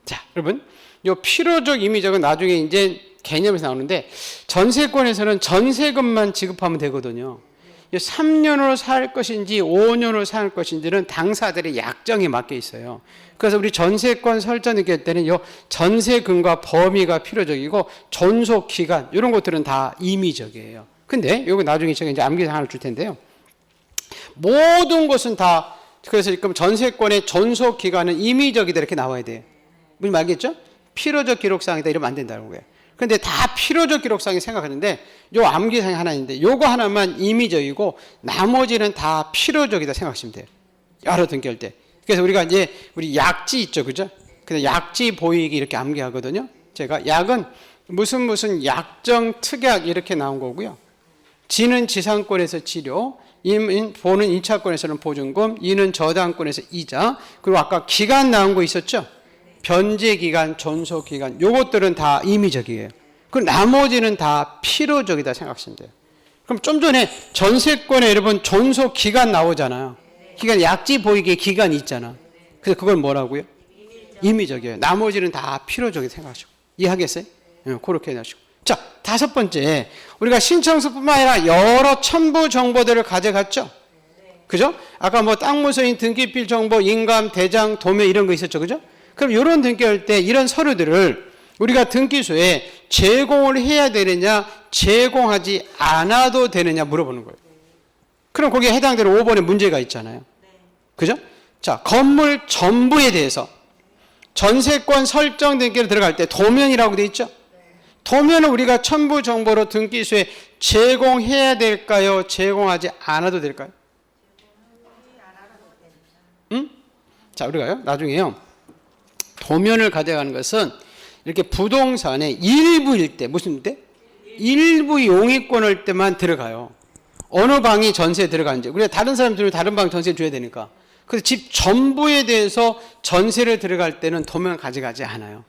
자, 여러분, 이 필요적, 임의적은 나중에 이제 개념에서 나오는데 전세권에서는 전세금만 지급하면 되거든요. 3년으로 살 것인지 5년으로 살 것인지는 당사자들의 약정에 맡겨 있어요. 그래서 우리 전세권 설정 등기 할 때는 이 전세금과 범위가 필요적이고 존속 기간 이런 것들은 다 임의적이에요. 근데 이거 나중에 제가 이제 암기사항을 하나 줄 텐데요. 모든 것은 다 그래서 지금 전세권의 존속 기간은 임의적이다 이렇게 나와야 돼요. 무슨 말겠죠? 필요적 기록상이다 이러면 안 된다는 거예요. 근데 다 필요적 기록상이 생각하는데 요 암기사항이 하나 있는데 요거 하나만 임의적이고 나머지는 다 필요적이다 생각하시면 돼요. 여러 등기할 때. 그래서 우리가 이제 우리 약지 있죠, 그죠? 근데 약지 보이기 이렇게 암기하거든요. 제가 약은 무슨 약정 특약 이렇게 나온 거고요. 지는 지상권에서 치료, 보는 인차권에서는 보증금, 이는 저당권에서 이자, 그리고 아까 기간 나온 거 있었죠? 변제기간, 존속기간 요것들은 다 임의적이에요. 그 나머지는 다 필요적이다 생각하시면 돼요. 그럼 좀 전에 전세권에 여러분 존속기간 나오잖아요. 기간 약지 보이기에 기간이 있잖아. 그래서 그걸 뭐라고요? 임의적이에요. 나머지는 다 필요적이다 생각하시고. 이해하겠어요? 네, 그렇게 해놓으시고. 자, 다섯 번째, 우리가 신청서뿐만 아니라 여러 첨부 정보들을 가져갔죠? 그죠? 아까 뭐 땅무서인 등기필 정보, 인감, 대장, 도매 이런 거 있었죠, 그죠? 그럼 이런 등기할 때 이런 서류들을 우리가 등기소에 제공을 해야 되느냐, 제공하지 않아도 되느냐 물어보는 거예요. 그럼 거기에 해당되는 5번에 문제가 있잖아요. 그죠? 자, 건물 전부에 대해서 전세권 설정 등기를 들어갈 때 도면이라고 돼 있죠? 도면은 우리가 첨부 정보로 등기소에 제공해야 될까요? 제공하지 않아도 될까요? 응? 자, 우리가요, 나중에요. 도면을 가져가는 것은 이렇게 부동산의 일부일 때, 무슨 때? 일부 용의권일 때만 들어가요. 어느 방이 전세에 들어가는지. 우리가 다른 사람들은 다른 방 전세 줘야 되니까. 그래서 집 전부에 대해서 전세를 들어갈 때는 도면 가져가지 않아요.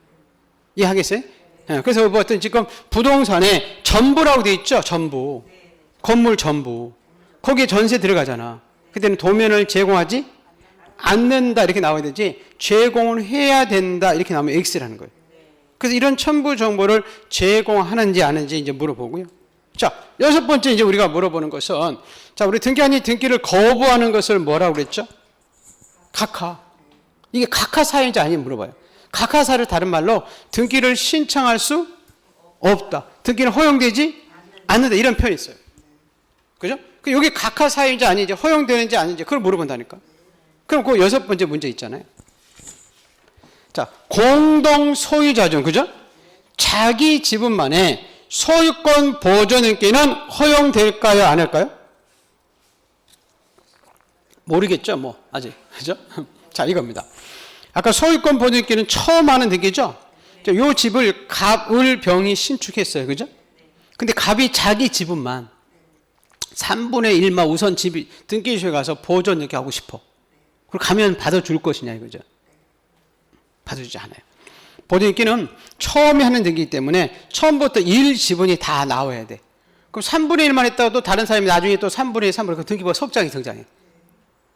이해하겠어요? 네, 그래서 뭐 어떤 지금 부동산에 전부라고 돼 있죠? 전부. 건물 전부. 거기에 전세 들어가잖아. 그때는 도면을 제공하지 않는다 이렇게 나와야 되지 제공을 해야 된다 이렇게 나오면 X라는 거예요. 그래서 이런 첨부 정보를 제공하는지 안 하는지 이제 물어보고요. 자, 여섯 번째 이제 우리가 물어보는 것은 자, 우리 등기한이 등기를 거부하는 것을 뭐라고 그랬죠? 각하. 이게 각하사유인지 아니면 물어봐요. 각하사를 다른 말로 등기를 신청할 수 없다. 등기는 허용되지 않는다 이런 표현이 있어요. 그죠? 여기 각하사유인지 아닌지 허용되는지 아닌지 그걸 물어본다니까. 그럼 그 여섯 번째 문제 있잖아요. 자, 공동 소유자죠. 그죠? 자기 지분만의 소유권 보존 등기는 허용될까요? 안 할까요? 모르겠죠, 뭐, 아직. 그죠? 자, 이겁니다. 아까 소유권 보존 등기는 처음 하는 등기죠? 요 집을 갑을 병이 신축했어요. 그죠? 근데 갑이 자기 지분만 3분의 1만 우선 집이 등기소에 가서 보존 등기 하고 싶어. 그럼 가면 받아줄 것이냐 이거죠. 받아주지 않아요. 보존등기는 처음에 하는 등기이기 때문에 처음부터 1 지분이 다 나와야 돼. 그럼 3분의 1만 했다가 또 다른 사람이 나중에 또 3분의 1, 3분의 1, 그 등기부가 석장이 등장해.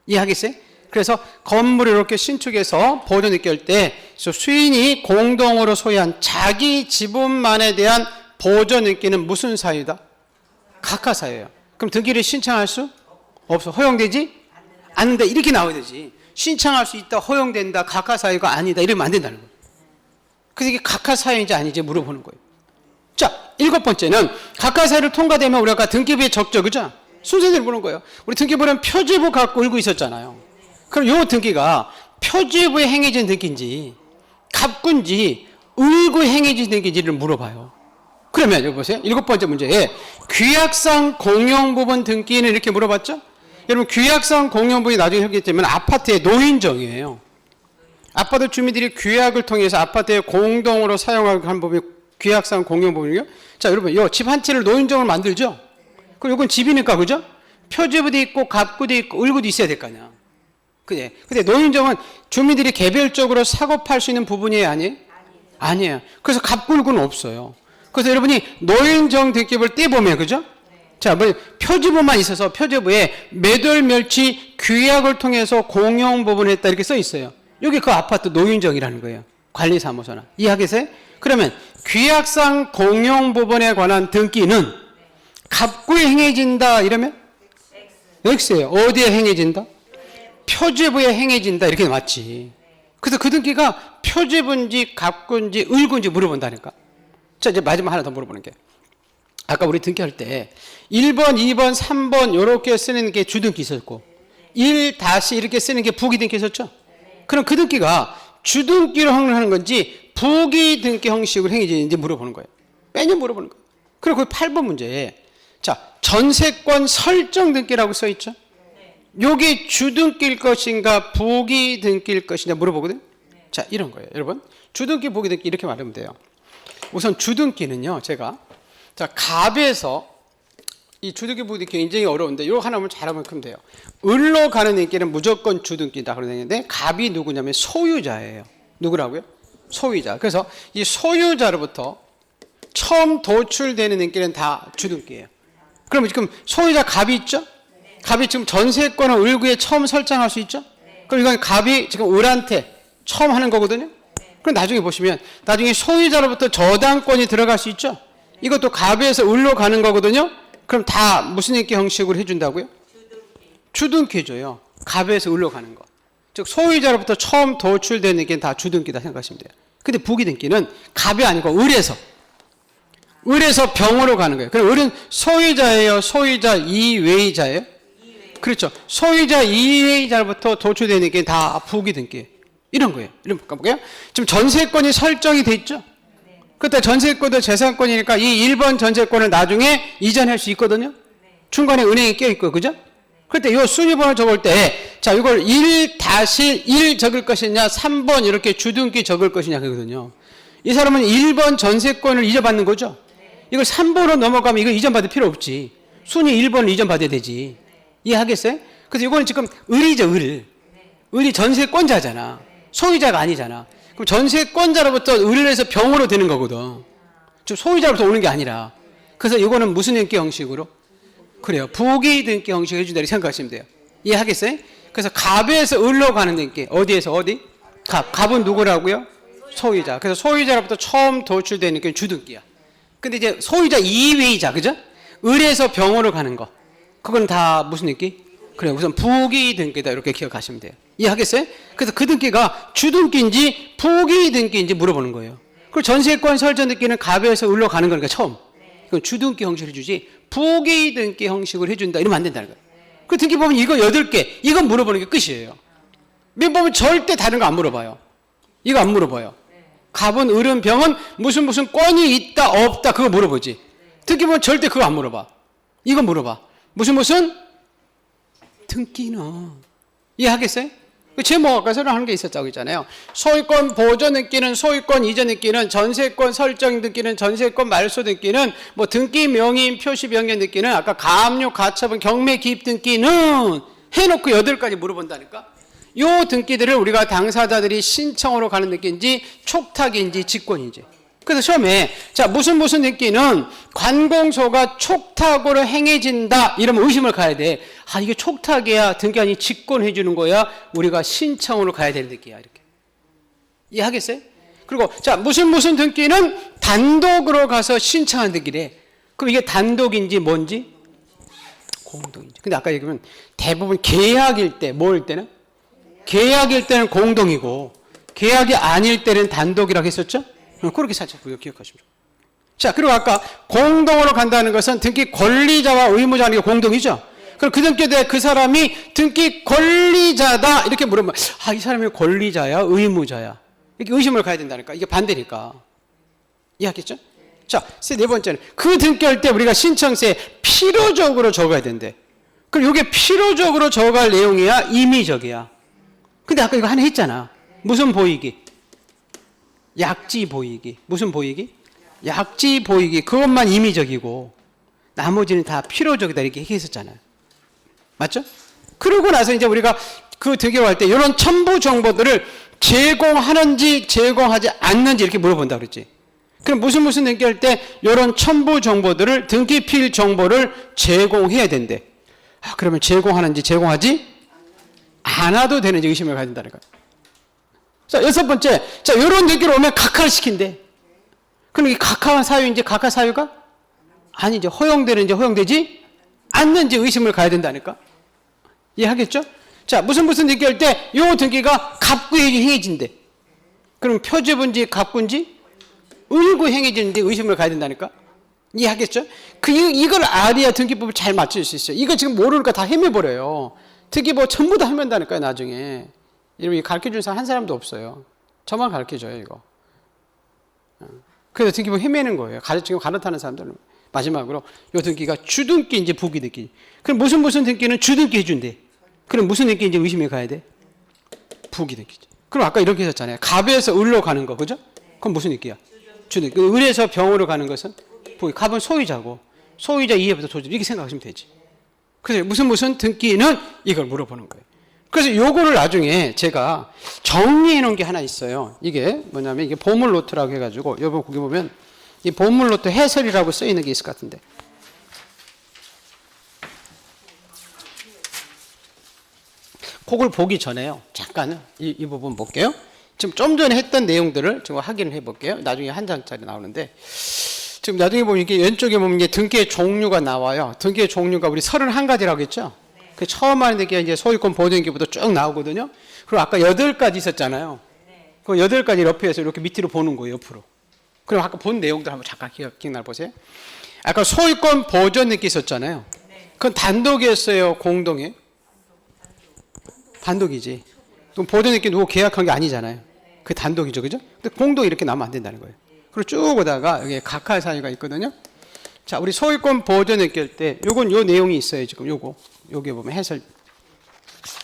이해하겠어요? 그래서 건물을 이렇게 신축해서 보존등기 할 때 수인이 공동으로 소유한 자기 지분만에 대한 보존등기는 무슨 사유다? 각하사유예요. 그럼 등기를 신청할 수 없어. 허용되지 않는다 이렇게 나와야 되지. 신청할 수 있다, 허용된다, 각하사유가 아니다 이러면 안 된다는 거예요. 그래서 이게 각하사유인지 아닌지 물어보는 거예요. 자, 일곱 번째는 각하사유를 통과되면 우리가 아까 등기부에 적죠, 그죠? 순서대로 보는 거예요. 우리 등기부는 표지부 갖고 울고 있었잖아요. 그럼 요 등기가 표지부에 행해진 등기인지 갑군지 을구 행해진 등기인지를 물어봐요. 그러면 여기 보세요. 일곱 번째 문제에 규약상 공용부분 등기는 이렇게 물어봤죠? 여러분 규약상 공용부분이 나중에 하기 때문에 아파트의 노인정이에요. 아파트 주민들이 규약을 통해서 아파트에 공동으로 사용하는 부분이 규약상 공용부분이요. 자, 여러분 요 집 한 채를 노인정을 만들죠? 그럼 이건 집이니까 그죠? 표지부도 있고 갑구도 있고 을구도 있어야 될 거 아니야. 그래. 근데 노인정은 주민들이 개별적으로 사고 팔 수 있는 부분이에요, 아니에요? 아니에요. 그래서 갑굴구는 없어요. 그래서 여러분이 노인정 등기부를 떼보면, 그죠? 자, 뭐 표지부만 있어서 표지부에 매도일 멸치 규약을 통해서 공용부분을 했다 이렇게 써 있어요. 여기 그 아파트 노인정이라는 거예요. 관리사무소나. 이해하겠어요? 그러면 규약상 공용부분에 관한 등기는 갑구에 행해진다 이러면 X예요. 어디에 행해진다? 표지부에 행해진다 이렇게 맞지. 그래서 그 등기가 표지부인지 갑구인지 을구인지 물어본다니까. 자, 이제 마지막 하나 더 물어보는 게, 아까 우리 등기할 때 1번, 2번, 3번 이렇게 쓰는 게 주등기 있었고 1 다시 이렇게 쓰는 게 부기등기 있었죠. 그럼 그 등기가 주등기로 행하는 건지 부기등기 형식으로 행해지는지 물어보는 거예요. 매년 물어보는 거예요. 그리고 그 8번 문제에 자, 전세권 설정 등기라고 써 있죠. 요게 주등기일 것인가 부기등기일 것이냐 물어보거든. 자, 이런 거예요. 여러분, 주등기 부기등기 이렇게 말하면 돼요. 우선 주등기는요, 제가 자, 갑에서 이 주등기 부등기 굉장히 어려운데 이거 하나만 잘하면 그럼 돼요. 을로 가는 등기는 무조건 주등기다 그러는데 갑이 누구냐면 소유자예요. 누구라고요? 소유자. 그래서 이 소유자로부터 처음 도출되는 등기는 다 주등기예요. 그러면 지금 소유자 갑이 있죠? 갑이 지금 전세권을 을구에 처음 설정할 수 있죠? 그럼 이건 갑이 지금 을한테 처음 하는 거거든요. 그럼 나중에 보시면 나중에 소유자로부터 저당권이 들어갈 수 있죠? 이것도 갑에서 을로 가는 거거든요. 그럼 다 무슨 등기 형식으로 해준다고요? 주등기줘요. 갑에서 을로 가는 거. 즉 소유자로부터 처음 도출되는 게 다 주등기다 생각하시면 돼요. 근데 부기등기는 갑이 아니고 을에서 병으로 가는 거예요. 그럼 을은 소유자예요? 소유자 이외의자예요? 그렇죠. 소유자 이외의자로부터 도출되는 게 다 부기등기예요. 이런 거예요. 이런 볼까요? 지금 전세권이 설정이 돼 있죠? 그때 전세권도 재산권이니까 이 1번 전세권을 나중에 이전할 수 있거든요. 중간에 은행이 껴있고, 그죠? 그때 이 순위번호 적을 때, 자, 이걸 1-1 적을 것이냐, 3번 이렇게 주등기 적을 것이냐, 그거거든요. 이 사람은 1번 전세권을 이전받는 거죠? 이걸 3번으로 넘어가면 이거 이전받을 필요 없지. 순위 1번을 이전받아야 되지. 이해하겠어요? 그래서 이거는 지금 을이죠, 을이 전세권자잖아. 소유자가 아니잖아. 그럼 전세권자로부터 을을 해서 병으로 되는 거거든. 좀 소유자로부터 오는 게 아니라. 그래서 이거는 무슨 등기 형식으로? 그래요. 부기등기 형식으로 해준다 이렇게 생각하시면 돼요. 이해하겠어요? 그래서 갑에서 을로 가는 등기. 어디에서 어디? 갑은 누구라고요? 소유자. 그래서 소유자로부터 처음 도출되는 게 주등기야. 근데 이제 소유자 이외의자, 그죠? 을에서 병으로 가는 거. 그건 다 무슨 등기? 그래, 우선 부기등기다 이렇게 기억하시면 돼요. 이해하겠어요? 그래서 그 등기가 주등기인지 부기등기인지 물어보는 거예요. 그리고 전세권 설정 등기는 갑에서 을로 가는 거니까 처음. 그건 주등기 형식으로 해주지 부기등기 형식으로 해준다 이러면 안 된다는 거예요. 그 등기 보면 이거 8개, 이건 물어보는 게 끝이에요. 몇 보면 절대 다른 거 안 물어봐요. 이거 안 물어봐요. 갑은, 을은, 병은 무슨 권이 있다 없다 그거 물어보지. 등기 보면 절대 그거 안 물어봐. 이거 물어봐. 무슨 등기는. 이해하겠어요? 제목 아까 설명하는 게 있었다고 했잖아요. 소유권 보존 등기는 소유권 이전 등기는 전세권 설정 등기는 전세권 말소 등기는 뭐 등기 명의인 표시 변경 등기는 아까 가압류 가처분 경매 기입 등기는 해놓고 8가지 물어본다니까. 요 등기들을 우리가 당사자들이 신청으로 가는 등기인지 촉탁인지 직권인지. 그래서 처음에 자 무슨 등기는 관공서가 촉탁으로 행해진다 이러면 의심을 가야 돼. 아 이게 촉탁이야 등기 아니 직권해 주는 거야 우리가 신청으로 가야 되는 등기야 이렇게. 이해하겠어요? 그리고 자 무슨 등기는 단독으로 가서 신청한 등기래. 그럼 이게 단독인지 뭔지 공동인지. 근데 아까 얘기하면 대부분 계약일 때 뭐일 때는 계약일 때는 공동이고 계약이 아닐 때는 단독이라고 했었죠? 그렇게 살짝 기억하시면 좋아요. 자, 그리고 아까 공동으로 간다는 것은 등기 권리자와 의무자는 공동이죠? 그럼 그 등기에 대해 그 사람이 등기 권리자다 이렇게 물으면 아, 이 사람이 권리자야? 의무자야? 이렇게 의심을 가야 된다니까. 이게 반대니까. 이해하겠죠? 자, 네 번째는 그 등기할 때 우리가 신청서에 필요적으로 적어야 된대. 그럼 이게 필요적으로 적어갈 내용이야? 임의적이야? 근데 아까 이거 하나 했잖아. 무슨 보이기? 약지 보이기. 무슨 보이기? 약지 보이기. 그것만 임의적이고 나머지는 다 필요적이다 이렇게 얘기했었잖아요. 맞죠? 그러고 나서 이제 우리가 그 등기를 할 때 이런 첨부 정보들을 제공하는지 제공하지 않는지 이렇게 물어본다 그랬지. 그럼 무슨 등기할 때 이런 첨부 정보들을 등기필 정보를 제공해야 된대. 그러면 제공하는지 제공하지 않아도 되는지 의심을 가야 된다는 거야. 자, 여섯 번째. 자, 이런 등기를 오면 각하를 시킨대. 그럼 이 각하한 사유인지 각하 사유가 아니죠. 허용되는지 허용되지 않는지 의심을 가야 된다니까. 이해하겠죠? 자, 무슨 등기할 때 이 등기가 갑구행위 행해진대. 그럼 표제분지 갑구인지 을구 행해지는지 의심을 가야 된다니까. 이해하겠죠? 이걸 알아야 등기법을 잘 맞출 수 있어요. 이거 지금 모르니까 다 헤매버려요. 등기법 전부 다 헤맨다니까요, 나중에. 이러면 가르쳐준 사람 한 사람도 없어요. 저만 가르쳐줘요, 이거. 그래서 등기법 헤매는 거예요. 지금 갈아타는 사람들은. 마지막으로 이 등기가 주등기인지 부기등기. 그럼 무슨 등기는 주등기 해준대. 그럼 무슨 등기인지 의심해 가야 돼? 부기등기지. 그럼 아까 이렇게 했었잖아요. 갑에서 을로 가는 거, 그죠? 그럼 무슨 등기야? 주등기. 을에서 병으로 가는 것은 부기. 갑은 소유자고 소유자 이해부터 소유자 이렇게 생각하시면 되지. 그래서 무슨 등기는 이걸 물어보는 거예요. 그래서 요거를 나중에 제가 정리해 놓은 게 하나 있어요. 이게 뭐냐면 이게 보물 노트라고 해가지고 여러분 거기 보면 이 보물 노트 해설이라고 써 있는 게 있을 것 같은데. 그걸 보기 전에요. 잠깐 이 부분 볼게요. 지금 좀 전에 했던 내용들을 지금 확인을 해볼게요. 나중에 한 장짜리 나오는데 지금 나중에 보면 이게 왼쪽에 보면 이게 등기의 종류가 나와요. 등기의 종류가 우리 31가지라고 했죠. 그 처음 하는 등기가 이제 소유권 보존등기부터 쭉 나오거든요. 그리고 아까 8가지 있었잖아요. 그 8가지 옆에서 이렇게 밑으로 보는 거예요, 옆으로. 그럼 아까 본 내용들 한번 잠깐 기억나 보세요. 아까 소유권 보존등기 있었잖아요. 그건 단독이었어요, 공동이에요? 단독이지. 그럼 보존등기 누구 계약한 게 아니잖아요. 그 단독이죠, 그죠? 근데 공동 이렇게 나면 안 된다는 거예요. 그리고 쭉 오다가 여기 각하 사유가 있거든요. 자, 우리 소유권 보존등기 할 때 요건 요 내용이 있어요, 지금 요거. 여기 보면 해설.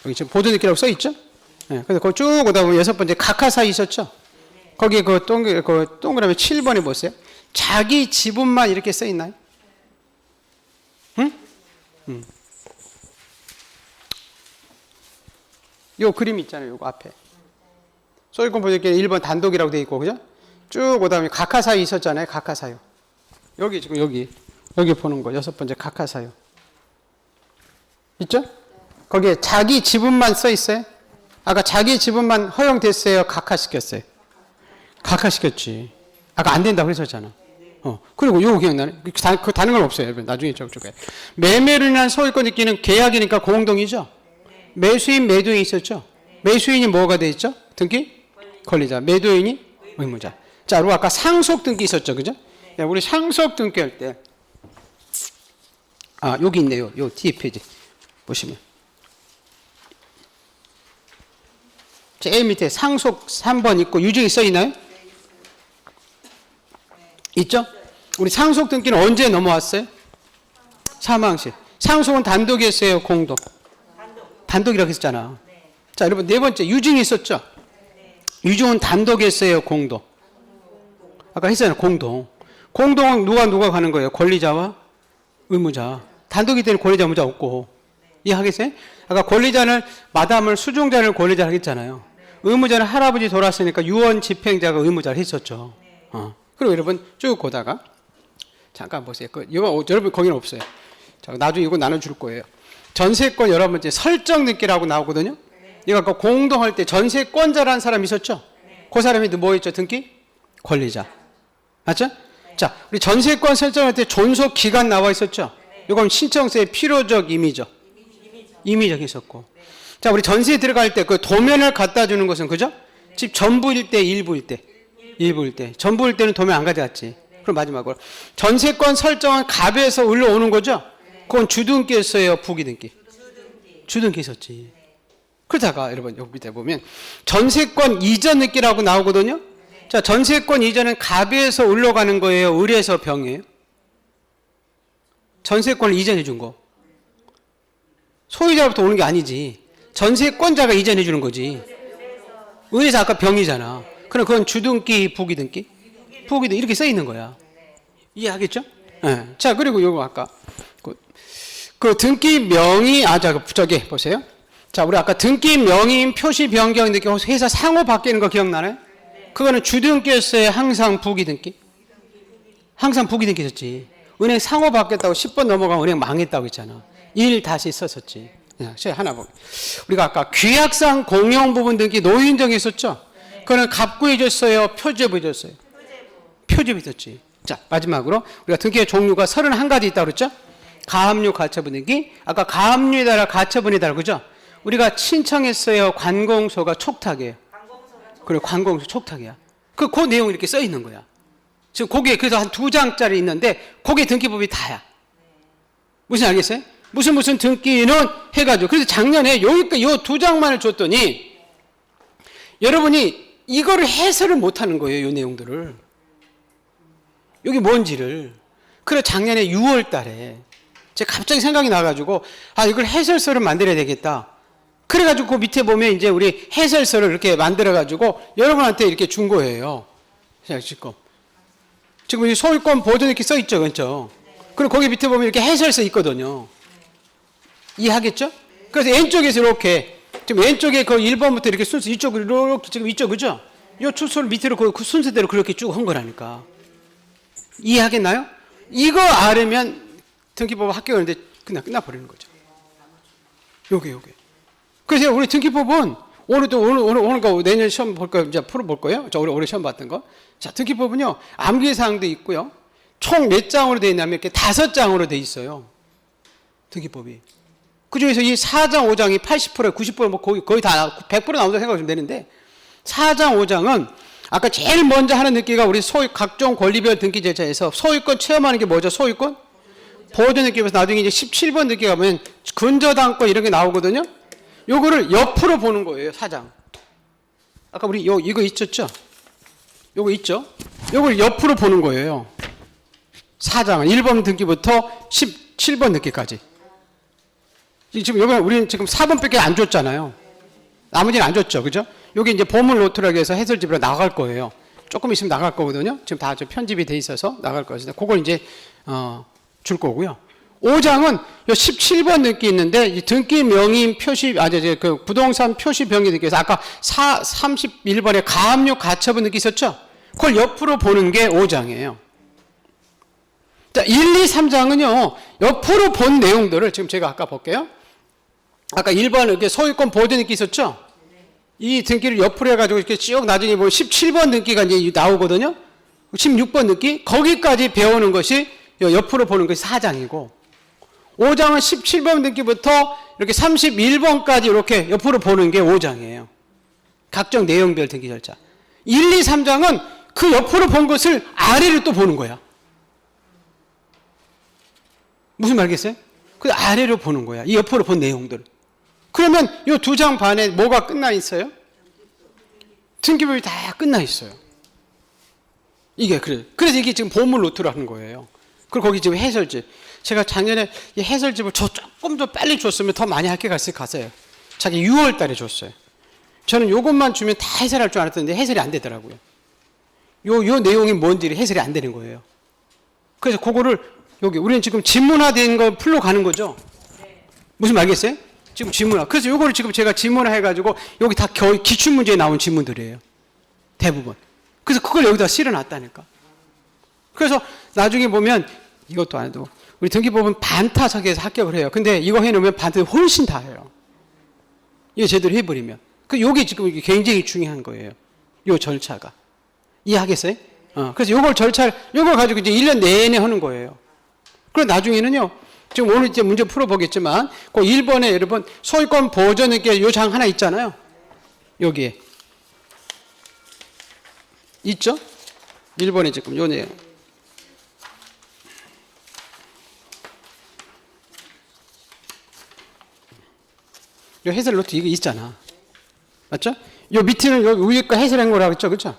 여기 지금 보존등기라고 써 있죠? 네, 그래서 거기 쭉 오다 보면 6번째 각하 사유 있었죠? 거기에 그 동그라미 7번에 보세요. 자기 지분만 이렇게 써 있나요? 응? 요 그림 있잖아요, 요거 앞에. 소유권 보존등기 1번 단독이라고 돼 있고, 그죠? 쭉 오다 보면 각하 사유 있었잖아요, 각하 사유. 여기 지금 여기 보는 거 6번째 각하 사유. 있죠? 거기에 자기 지분만 써 있어요? 아까 자기 지분만 허용됐어요? 각하시켰어요? 각하시켰지. 아까 안 된다고 그랬었잖아. 그리고 요거 기억나네? 다른 건 없어요. 나중에 저쪽에. 매매로 인한 소유권 등기는 계약이니까 공동이죠? 매수인, 매도인이 있었죠? 매수인이 뭐가 돼 있죠? 등기? 권리자. 매도인이 의무자. 자, 그리고 아까 상속 등기 있었죠? 그죠? 우리 상속 등기 할 때. 여기 있네요. 요 뒤에 페이지. 보시면. 제일 밑에 상속 3번 있고 유증이 써 있나요? 있죠? 우리 상속 등기는 언제 넘어왔어요? 사망시. 상속은 단독이었어요, 공동? 단독이라고 했잖아. 자, 여러분 네 번째 유증이 있었죠? 유증은 단독이었어요, 공동? 아까 했잖아요, 공동. 공동은 누가 가는 거예요? 권리자와 의무자. 단독이 때는 권리자, 의무자 없고. 이해하겠어요? 아까 권리자는 마담을 수중자를 권리자를 하겠잖아요. 의무자는 할아버지 돌아왔으니까 유언 집행자가 의무자를 했었죠. 그리고 여러분 쭉 보다가 잠깐 보세요. 이거 여러분 거기는 없어요. 자, 나중에 이거 나눠줄 거예요. 전세권 여러분째 설정 등기라고 나오거든요. 이거 아까 공동할 때 전세권자라는 사람이 있었죠. 그 사람이 뭐 있죠? 등기? 권리자. 맞죠? 자, 우리 전세권 설정할 때 존속 기간 나와 있었죠. 이건 신청서의 필요적 임의죠. 임의적 있었고. 자, 우리 전세에 들어갈 때 그 도면을 갖다 주는 것은 그죠? 집 전부일 때, 일부일 때. 일부일 때. 전부일 때는 도면 안 가져갔지. 그럼 마지막으로. 전세권 설정은 갑에서 올라오는 거죠? 그건 주등기였어요, 부기등기? 주등기 있었지. 그러다가 여러분 여기 밑에 보면 전세권 이전 등기라고 나오거든요. 자, 전세권 이전은 갑에서 올라가는 거예요, 을에서 병이에요? 전세권을 이전해 준 거. 소유자로부터 오는 게 아니지. 전세권자가 이전해 주는 거지. 을에서 아까 병이잖아. 그럼 그건 주등기, 부기등기? 부기등기 이렇게 써 있는 거야. 이해하겠죠? 네. 자, 그리고 요거 아까 그 등기 명의 저기 보세요. 자, 우리 아까 등기 명의인 표시 변경 등기 회사 상호 바뀌는 거 기억나나요? 그거는 주등기였어요? 항상 부기등기? 항상 부기등기였지. 은행 상호 바뀌었다고 10번 넘어가면 은행 망했다고 했잖아. 일 다시 썼었지. 제가 하나 볼게요. 우리가 아까 규약상 공용 부분 등기 노인정이 있었죠? 그거는 갑구해 줬어요? 표제부해 줬어요? 표제부 있었지. 자, 마지막으로 우리가 등기의 종류가 31가지 있다고 그랬죠? 가압류 가처분 등기. 아까 가압류에 따라 가처분에 따라 그죠? 우리가 신청했어요. 관공서가 촉탁이에요. 그래, 관공서 촉탁이야. 그 내용이 이렇게 써 있는 거야. 지금 거기에 그래서 한 2장짜리 있는데 거기에 등기법이 다야. 무슨 알겠어요? 무슨 등기는 해가지고. 그래서 작년에 여기까지 요 2장만을 줬더니 여러분이 이거를 해설을 못하는 거예요. 요 내용들을. 여기 뭔지를. 그래서 작년에 6월 달에 제가 갑자기 생각이 나가지고 이걸 해설서를 만들어야 되겠다. 그래가지고 그 밑에 보면 이제 우리 해설서를 이렇게 만들어가지고 여러분한테 이렇게 준 거예요. 지금 이 소유권 보존 이렇게 써 있죠, 그렇죠? 그리고 거기 밑에 보면 이렇게 해설서 있거든요. 이해하겠죠? 그래서 왼쪽에서 이렇게 지금 왼쪽에 그 1번부터 이렇게 순서 이쪽으로 이렇게 지금 이쪽 그죠? 이 추수를 밑으로 그 순서대로 그렇게 쭉 한 거라니까. 이해하겠나요? 이거 알으면 등기법 합격하는데 그냥 끝나버리는 거죠. 요게. 그래서 우리 등기법은 오늘 거 내년 시험 볼 거 이제 풀어볼 거예요. 저 올해 시험 봤던 거. 자, 등기법은요 암기사항도 있고요. 총 몇 장으로 되어 있냐면 이렇게 5장으로 되어 있어요. 등기법이. 그 중에서 이 4장, 5장이 80%, 90% 뭐 거의 다 100% 나온다고 생각하시면 되는데 4장, 5장은 아까 제일 먼저 하는 등기가 우리 각종 권리별 등기 절차에서 소유권 체험하는 게 뭐죠? 소유권? 보존 등기에서 나중에 이제 17번 등기 가면 근저당권 이런 게 나오거든요. 요거를 옆으로 보는 거예요. 4장. 아까 우리 이거 있었죠? 요거 있죠? 요걸 옆으로 보는 거예요. 4장은 1번 등기부터 17번 등기까지. 지금 여기 우리는 지금 4번밖에 안 줬잖아요. 나머지는 안 줬죠. 그죠? 여기 이제 보물 노트라고 해서 해설집으로 나갈 거예요. 조금 있으면 나갈 거거든요. 지금 다 편집이 돼 있어서 나갈 거예요. 그걸 이제 줄 거고요. 5장은 요 17번 등기 있는데 이 등기 명의인 표시 그 부동산 표시 변경 등기에서 아까 31번에 가압류 가처분 등기 있었죠? 그걸 옆으로 보는 게 5장이에요. 자, 1, 2, 3장은요. 옆으로 본 내용들을 지금 제가 아까 볼게요. 아까 1번 이렇게 소유권 보존 등기 있었죠? 이 등기를 옆으로 해가지고 이렇게 쭉 나중에 보면 17번 등기가 이제 나오거든요. 16번 등기 거기까지 배우는 것이 옆으로 보는 것이 4장이고 5장은 17번 등기부터 이렇게 31번까지 이렇게 옆으로 보는 게 5장이에요. 각종 내용별 등기 절차. 1, 2, 3장은 그 옆으로 본 것을 아래로 또 보는 거야. 무슨 말겠어요? 그 아래로 보는 거야. 이 옆으로 본 내용들. 그러면 이 2장 반에 뭐가 끝나 있어요? 등기법이 다 끝나 있어요. 이게 그래. 그래서 이게 지금 보물 노트로 하는 거예요. 그리고 거기 지금 해설집. 제가 작년에 이 해설집을 조금 더 빨리 줬으면 더 많이 학교 갔어요. 자기 6월 달에 줬어요. 저는 요것만 주면 다 해설할 줄 알았는데 해설이 안 되더라고요. 요 내용이 뭔지 해설이 안 되는 거예요. 그래서 그거를 여기 우리는 지금 지문화된 거 풀러 가는 거죠. 무슨 말겠어요? 지금 지문화. 그래서 요거를 지금 제가 지문화 해가지고 여기 다 기출문제에 나온 지문들이에요. 대부분. 그래서 그걸 여기다 실어놨다니까. 그래서 나중에 보면 이것도 안 해도 우리 등기법은 반타석에서 합격을 해요. 근데 이거 해놓으면 반타석 훨씬 다 해요. 이거 제대로 해버리면. 요게 지금 굉장히 중요한 거예요. 요 절차가. 이해하겠어요? 그래서 요걸 요걸 가지고 이제 1년 내내 하는 거예요. 그리고 나중에는요, 지금 오늘 이제 문제 풀어보겠지만, 그 1번에 여러분, 소유권 보존에 요 장 하나 있잖아요. 여기에. 있죠? 1번에 지금 요 내용. 요 해설 노트 이거 있잖아. 맞죠? 요 밑에는 여기 위에 거 해설한 거라고 했죠. 그렇죠?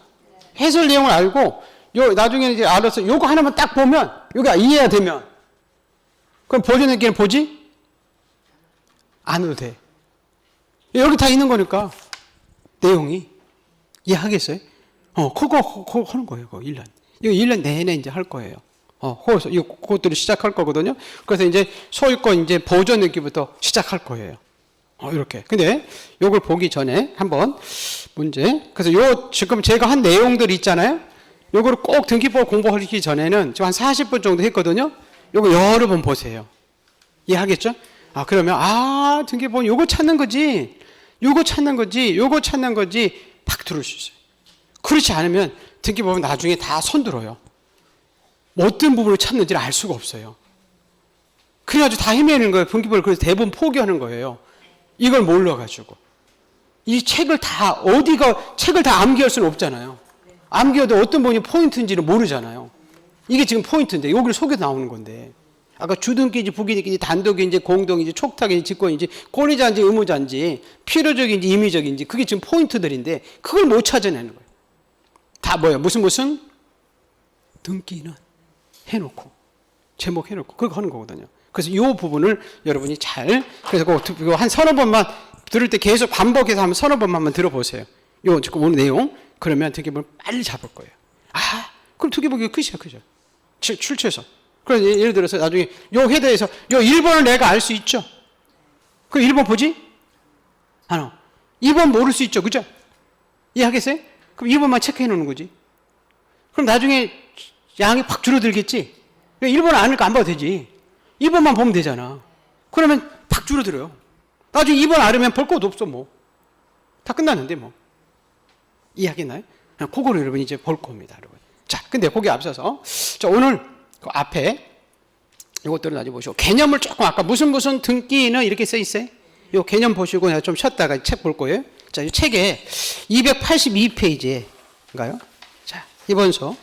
해설 내용을 알고, 요 나중에는 이제 알아서 요거 하나만 딱 보면, 요게 이해가 되면, 그럼 보존액기는 보지? 안 해도 돼. 여기 다 있는 거니까. 내용이. 이해하겠어요? 그거 하는 거예요. 그거 1년. 이거 1년 내내 이제 할 거예요. 거기서, 그것들을 시작할 거거든요. 그래서 이제 소유권 이제 보존액기부터 시작할 거예요. 이렇게. 근데 요걸 보기 전에 한번 문제. 그래서 요 지금 제가 한 내용들 있잖아요. 요거를 꼭 등기법 공부하기 전에는 지금 한 40분 정도 했거든요. 요거 여러 번 보세요. 이해하겠죠? 그러면 등기법 요거 찾는 거지. 요거 찾는 거지. 요거 찾는 거지. 팍 들을 수 있어요. 그렇지 않으면 등기법은 나중에 다 손들어요. 어떤 부분을 찾는지를 알 수가 없어요. 그래가지고 다 헤매는 거예요. 등기법을. 그래서 대부분 포기하는 거예요. 이걸 몰라가지고. 이 책을 다 책을 다 암기할 수는 없잖아요. 암기해도 어떤 부분이 포인트인지를 모르잖아요. 이게 지금 포인트인데 여기를 속에 나오는 건데. 아까 주등기인지 부기인지 단독인지 공동인지 촉탁인지 직권인지 권리자인지 의무자인지 필요적인지 임의적인지 그게 지금 포인트들인데 그걸 못 찾아내는 거예요. 다 뭐야? 무슨 등기는 해놓고 제목 해놓고 그거 하는 거거든요. 그래서 이 부분을 여러분이 그래서 그거 한 서너 번만 들을 때 계속 반복해서 한번 서너 번만 들어보세요. 요 지금 오늘 내용 그러면 등기부를 빨리 잡을 거예요. 그럼 등기부가 끝이야, 그죠? 출처에서. 그래서 예를 들어서 나중에 요 헤더에서 요 1번을 내가 알 수 있죠. 그럼 1번 보지? 2번 모를 수 있죠, 그죠? 이해하겠어요? 그럼 2번만 체크해 놓는 거지. 그럼 나중에 양이 확 줄어들겠지? 1번 아니까 안 봐도 되지. 2번만 보면 되잖아. 그러면 팍 줄어들어요. 나중에 2번 알으면 볼 것도 없어, 뭐. 다 끝났는데, 뭐. 이해하겠나요? 그거를 여러분 이제 볼 겁니다, 여러분. 자, 근데 거기 앞서서. 자, 오늘 그 앞에 이것들은 아주 보시고. 개념을 조금 아까 무슨 등기는 이렇게 써 있어요. 이 개념 보시고 내가 좀 쉬었다가 책 볼 거예요. 자, 이 책에 282페이지인가요? 자, 이번서.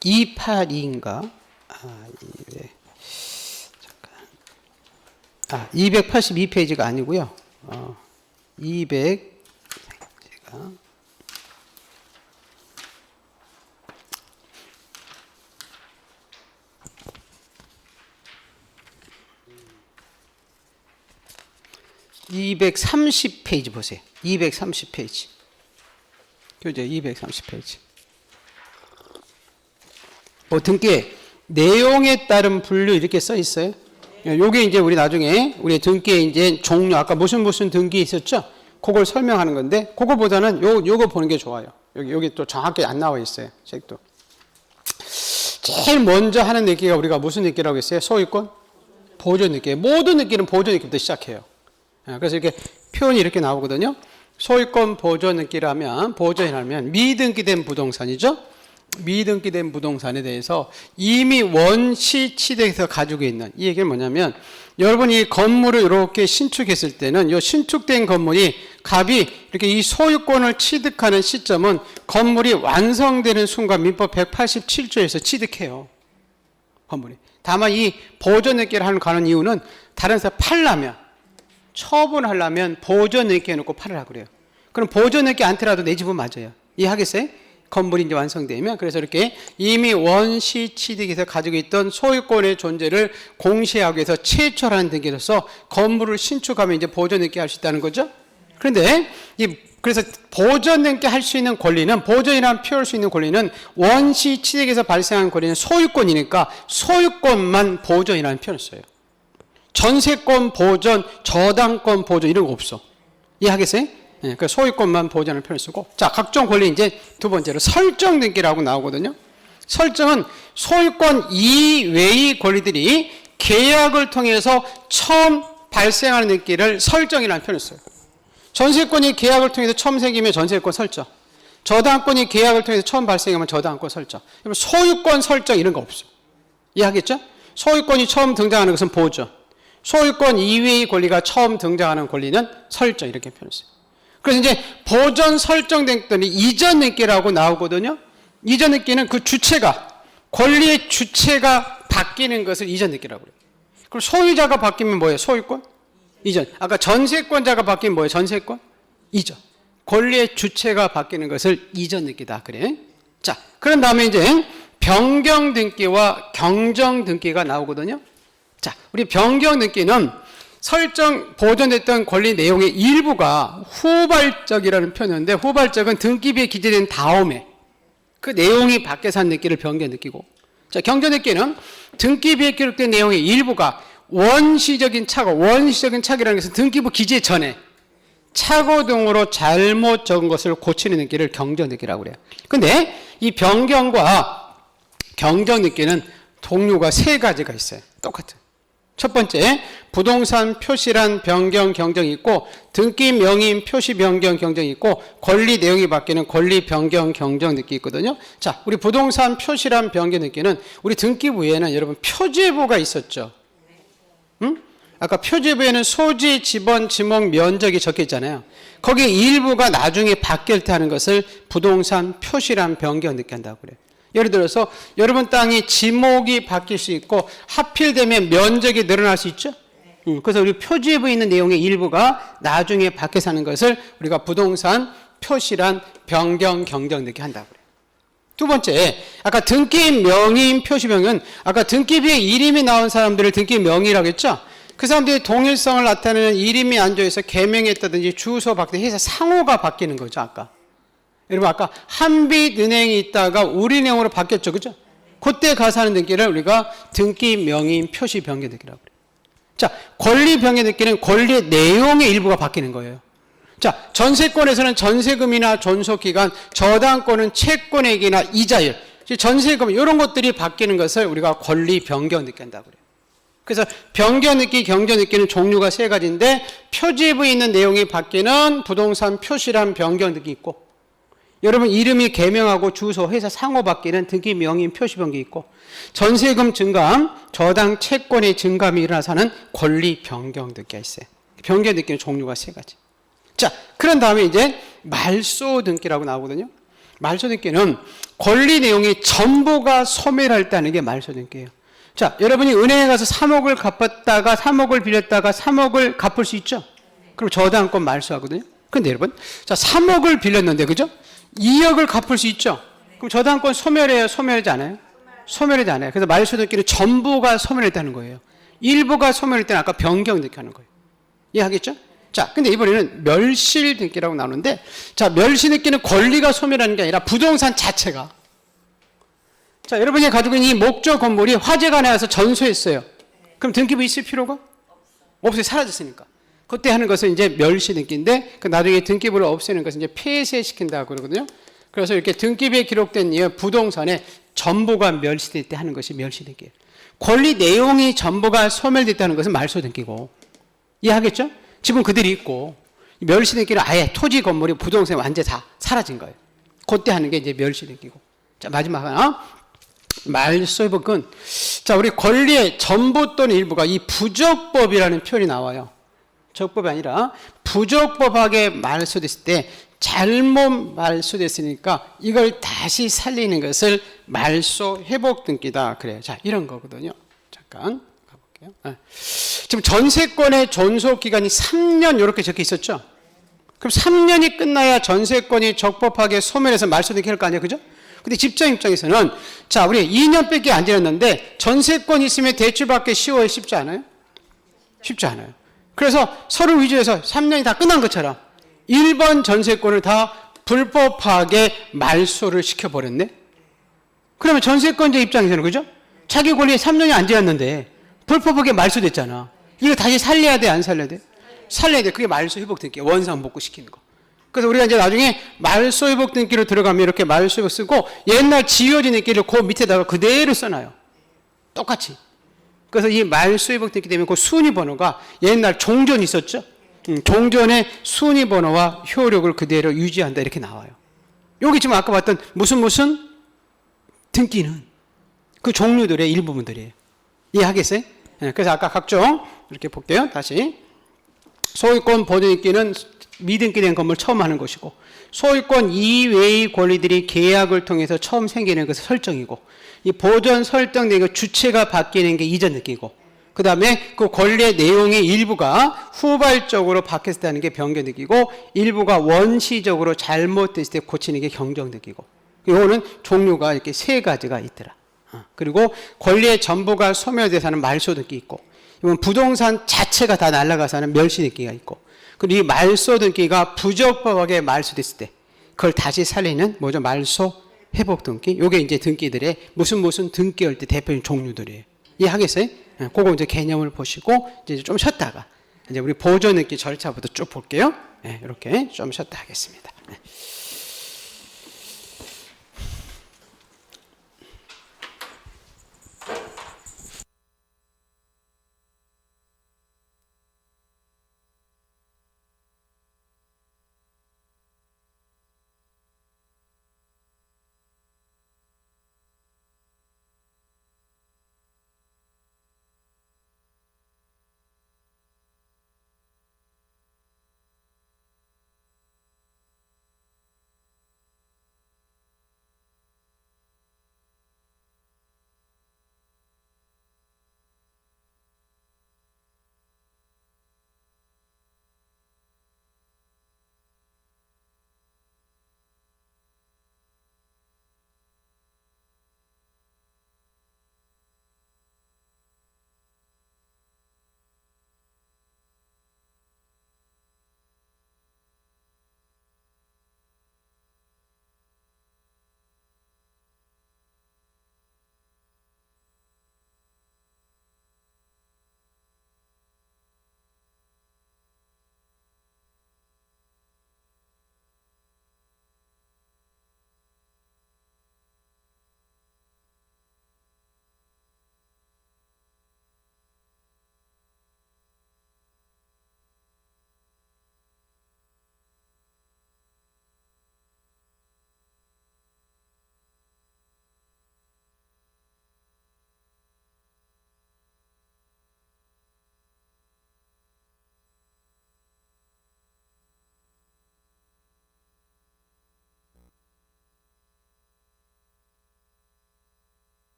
282인가? 282페이지가 아니고요. 200 제가 230페이지 보세요. 230페이지. 교재 230페이지. 등기 내용에 따른 분류 이렇게 써 있어요. 요게 이제 우리 나중에 우리 등기의 이제 종류 아까 무슨 등기 있었죠? 그걸 설명하는 건데 그거보다는 요거 보는 게 좋아요. 여기 또 정확히 안 나와 있어요. 책도. 제일 먼저 하는 느끼가 우리가 무슨 느끼라고 했어요? 소유권 보존 느끼. 모든 느끼는 보존 느끼부터 시작해요. 그래서 이렇게 표현이 이렇게 나오거든요. 소유권 보존 느끼라면 보존이라면 미등기된 부동산이죠. 미등기된 부동산에 대해서 이미 원시 취득해서 가지고 있는 이 얘기는 뭐냐면 여러분이 이 건물을 이렇게 신축했을 때는 이 신축된 건물이 갑이 이렇게 이 소유권을 취득하는 시점은 건물이 완성되는 순간 민법 187조에서 취득해요. 건물이. 다만 이 보존액계를 하는 이유는 다른 데서 팔려면 처분하려면 보존액계 해놓고 팔으라고 그래요. 그럼 보존액계 않더라도 내 집은 맞아요. 이해하겠어요? 건물이 이제 완성되면 그래서 이렇게 이미 원시 취득에서 가지고 있던 소유권의 존재를 공시하기 위해서 최초라는 등기로서 건물을 신축하면 이제 보존액계 할 수 있다는 거죠. 그런데 그래서 보존액계 할 수 있는 권리는 보존이란 표현할 수 있는 권리는 원시 취득에서 발생한 권리는 소유권이니까 소유권만 보존이라는 표현을 써요. 전세권 보존, 저당권 보존 이런 거 없어. 이해하겠어요? 그 소유권만 보존을 표현을 쓰고 자 각종 권리 이제 두 번째로 설정 등기라고 나오거든요. 설정은 소유권 이외의 권리들이 계약을 통해서 처음 발생하는 등기를 설정이라는 표현을 써요. 전세권이 계약을 통해서 처음 생기면 전세권 설정, 저당권이 계약을 통해서 처음 발생하면 저당권 설정. 소유권 설정 이런 거 없어. 이해하겠죠? 소유권이 처음 등장하는 것은 보존, 소유권 이외의 권리가 처음 등장하는 권리는 설정 이렇게 표현했어요. 그래서 이제 보존 설정됐더니 이전 등기라고 나오거든요. 이전 등기는 그 주체가 권리의 주체가 바뀌는 것을 이전 등기라고 그래요. 그럼 소유자가 바뀌면 뭐예요? 소유권? 이전. 아까 전세권자가 바뀌면 뭐예요? 전세권? 이전. 권리의 주체가 바뀌는 것을 이전 등기다 그래. 자, 그런 다음에 이제 변경 등기와 경정 등기가 나오거든요. 자, 우리 변경 등기는 설정 보존됐던 권리 내용의 일부가 후발적이라는 표현인데 후발적은 등기비에 기재된 다음에 그 내용이 밖에서 한 등기를 변경 느끼고 자, 경전액계는 등기부에 기록된 내용의 일부가 원시적인 착오, 원시적인 착오라는 것은 등기부 기재 전에 착오 등으로 잘못 적은 것을 고치는 액계를 경전액계라고 그래요. 근데 이 변경과 경전액계는 종류가 세 가지가 있어요. 똑같은. 첫 번째, 부동산 표시란 변경 경정이 있고 등기 명의인 표시 변경 경정이 있고 권리 내용이 바뀌는 권리 변경 경정 느낌이 있거든요. 자, 우리 부동산 표시란 변경 느낌은 우리 등기부에는 여러분 표제부가 있었죠. 응? 아까 표제부에는 소지, 지번, 지목, 면적이 적혀 있잖아요. 거기에 일부가 나중에 바뀔 때 하는 것을 부동산 표시란 변경 느낌 한다고 그래요. 예를 들어서 여러분 땅이 지목이 바뀔 수 있고 하필되면 면적이 늘어날 수 있죠. 그래서 우리 표지부에 있는 내용의 일부가 나중에 바뀌어서 하는 것을 우리가 부동산 표시란 변경 경정 느끼게 한다고 그래요. 두 번째, 아까 등기 명의인 표시 변경은 아까 등기부에 이름이 나온 사람들을 등기 명의라고 했죠. 그 사람들의 동일성을 나타내는 이름이 앉아있어 개명했다든지 주소 바뀌다 해서 상호가 바뀌는 거죠. 아까 여러분 아까 한빛은행이 있다가 우리은행으로 바뀌었죠. 그죠? 그때 가서 하는 등기를 우리가 등기 명의인 표시 변경 등기라고 그래요. 자, 권리 변경 등기는 권리의 내용의 일부가 바뀌는 거예요. 자, 전세권에서는 전세금이나 존속기간, 저당권은 채권액이나 이자율, 전세금 이런 것들이 바뀌는 것을 우리가 권리 변경 등기 한다고 그래요. 그래서 변경 등기, 경정 등기는 종류가 세 가지인데 표지부에 있는 내용이 바뀌는 부동산 표시란 변경 등기 있고 여러분 이름이 개명하고 주소, 회사 상호 바뀌는 등기 명의인 표시 변경이 있고 전세금 증감, 저당 채권의 증감이 일어나서 하는 권리 변경 등기가 있어요. 변경 등기는 종류가 세 가지. 자, 그런 다음에 이제 말소 등기라고 나오거든요. 말소 등기는 권리 내용이 전부가 소멸할 때 하는 게 말소 등기예요. 자, 여러분이 은행에 가서 3억을 갚았다가 3억을 빌렸다가 3억을 갚을 수 있죠? 그럼 저당권 말소하거든요. 근데 여러분, 자, 3억을 빌렸는데, 그죠? 2억을 갚을 수 있죠? 그럼 저당권 소멸해요? 소멸하지 않아요? 소멸하지 않아요. 그래서 말소 등기는 전부가 소멸했다는 거예요. 일부가 소멸할 때는 아까 변경 등기하는 거예요. 이해하겠죠? 자, 근데 이번에는 멸실 등기라고 나오는데, 자, 멸실 등기는 권리가 소멸하는 게 아니라 부동산 자체가. 자, 여러분이 가지고 있는 이 목조 건물이 화재가 나서 전소했어요. 그럼 등기부 있을 필요가? 없어요. 사라졌으니까. 그때 하는 것은 이제 멸시 등기인데, 그 나중에 등기부를 없애는 것은 이제 폐쇄시킨다고 그러거든요. 그래서 이렇게 등기부에 기록된 이 부동산에 전부가 멸시될 때 하는 것이 멸시 등기예요. 권리 내용이 전부가 소멸됐다는 것은 말소 등기고. 이해하겠죠? 지금 그들이 있고, 멸시 등기는 아예 토지 건물이 부동산이 완전히 다 사라진 거예요. 그때 하는 게 이제 멸시 등기고. 자, 마지막 하나. 말소회복은, 자, 우리 권리의 전부 또는 일부가 이 부적법이라는 표현이 나와요. 적법이 아니라 부적법하게 말소됐을 때 잘못 말소됐으니까 이걸 다시 살리는 것을 말소 회복 등기다 그래요. 자, 이런 거거든요. 잠깐 가볼게요. 지금 전세권의 존속 기간이 3년 이렇게 적혀 있었죠. 그럼 3년이 끝나야 전세권이 적법하게 소멸해서 말소 등기할 거 아니에요, 그죠? 근데 집장 입장에서는 자, 우리 2년밖에 안 지났는데 전세권 있으면 대출받기 쉬워요, 쉽지 않아요? 쉽지 않아요. 그래서 서로 위조해서 3년이 다 끝난 것처럼 1번 전세권을 다 불법하게 말소를 시켜버렸네. 그러면 전세권자 입장에서는, 그죠? 자기 권리에 3년이 안 지났는데 불법하게 말소됐잖아. 이거 다시 살려야 돼, 안 살려야 돼? 살려야 돼. 그게 말소 회복 등기, 원상 복구 시키는 거. 그래서 우리가 이제 나중에 말소 회복 등기로 들어가면 이렇게 말소 회복 쓰고 옛날 지어진 등기를 그 밑에다가 그대로 써놔요. 똑같이. 그래서 이 말소 회복 등기 때문에 그 순위 번호가 옛날 종전 있었죠? 종전의 순위 번호와 효력을 그대로 유지한다 이렇게 나와요. 여기 지금 아까 봤던 무슨 등기는 그 종류들의 일부분들이에요. 이해하겠어요? 그래서 아까 각종 이렇게 볼게요. 다시. 소유권 보존등기는 미등기된 건물 처음 하는 것이고, 소유권 이외의 권리들이 계약을 통해서 처음 생기는 것은 설정이고, 이 보존 설정된 거 주체가 바뀌는 게 이전 등기고, 그 다음에 그 권리의 내용의 일부가 후발적으로 바뀌었을 때 하는 게 변경 등기고, 일부가 원시적으로 잘못됐을 때 고치는 게 경정 등기고, 이거는 종류가 이렇게 세 가지가 있더라. 그리고 권리의 전부가 소멸돼서 하는 말소 등기 있고, 이건 부동산 자체가 다 날아가서 하는 멸시 등기가 있고, 그리고 이 말소 등기가 부적법하게 말소됐을 때 그걸 다시 살리는 뭐죠? 말소 회복 등기. 요게 이제 등기들의 무슨 등기할 때 대표적인 종류들이에요. 이해하겠어요? 그거 이제 개념을 보시고 이제 좀 쉬었다가 이제 우리 보존등기 절차부터 쭉 볼게요. 이렇게 좀 쉬었다 하겠습니다.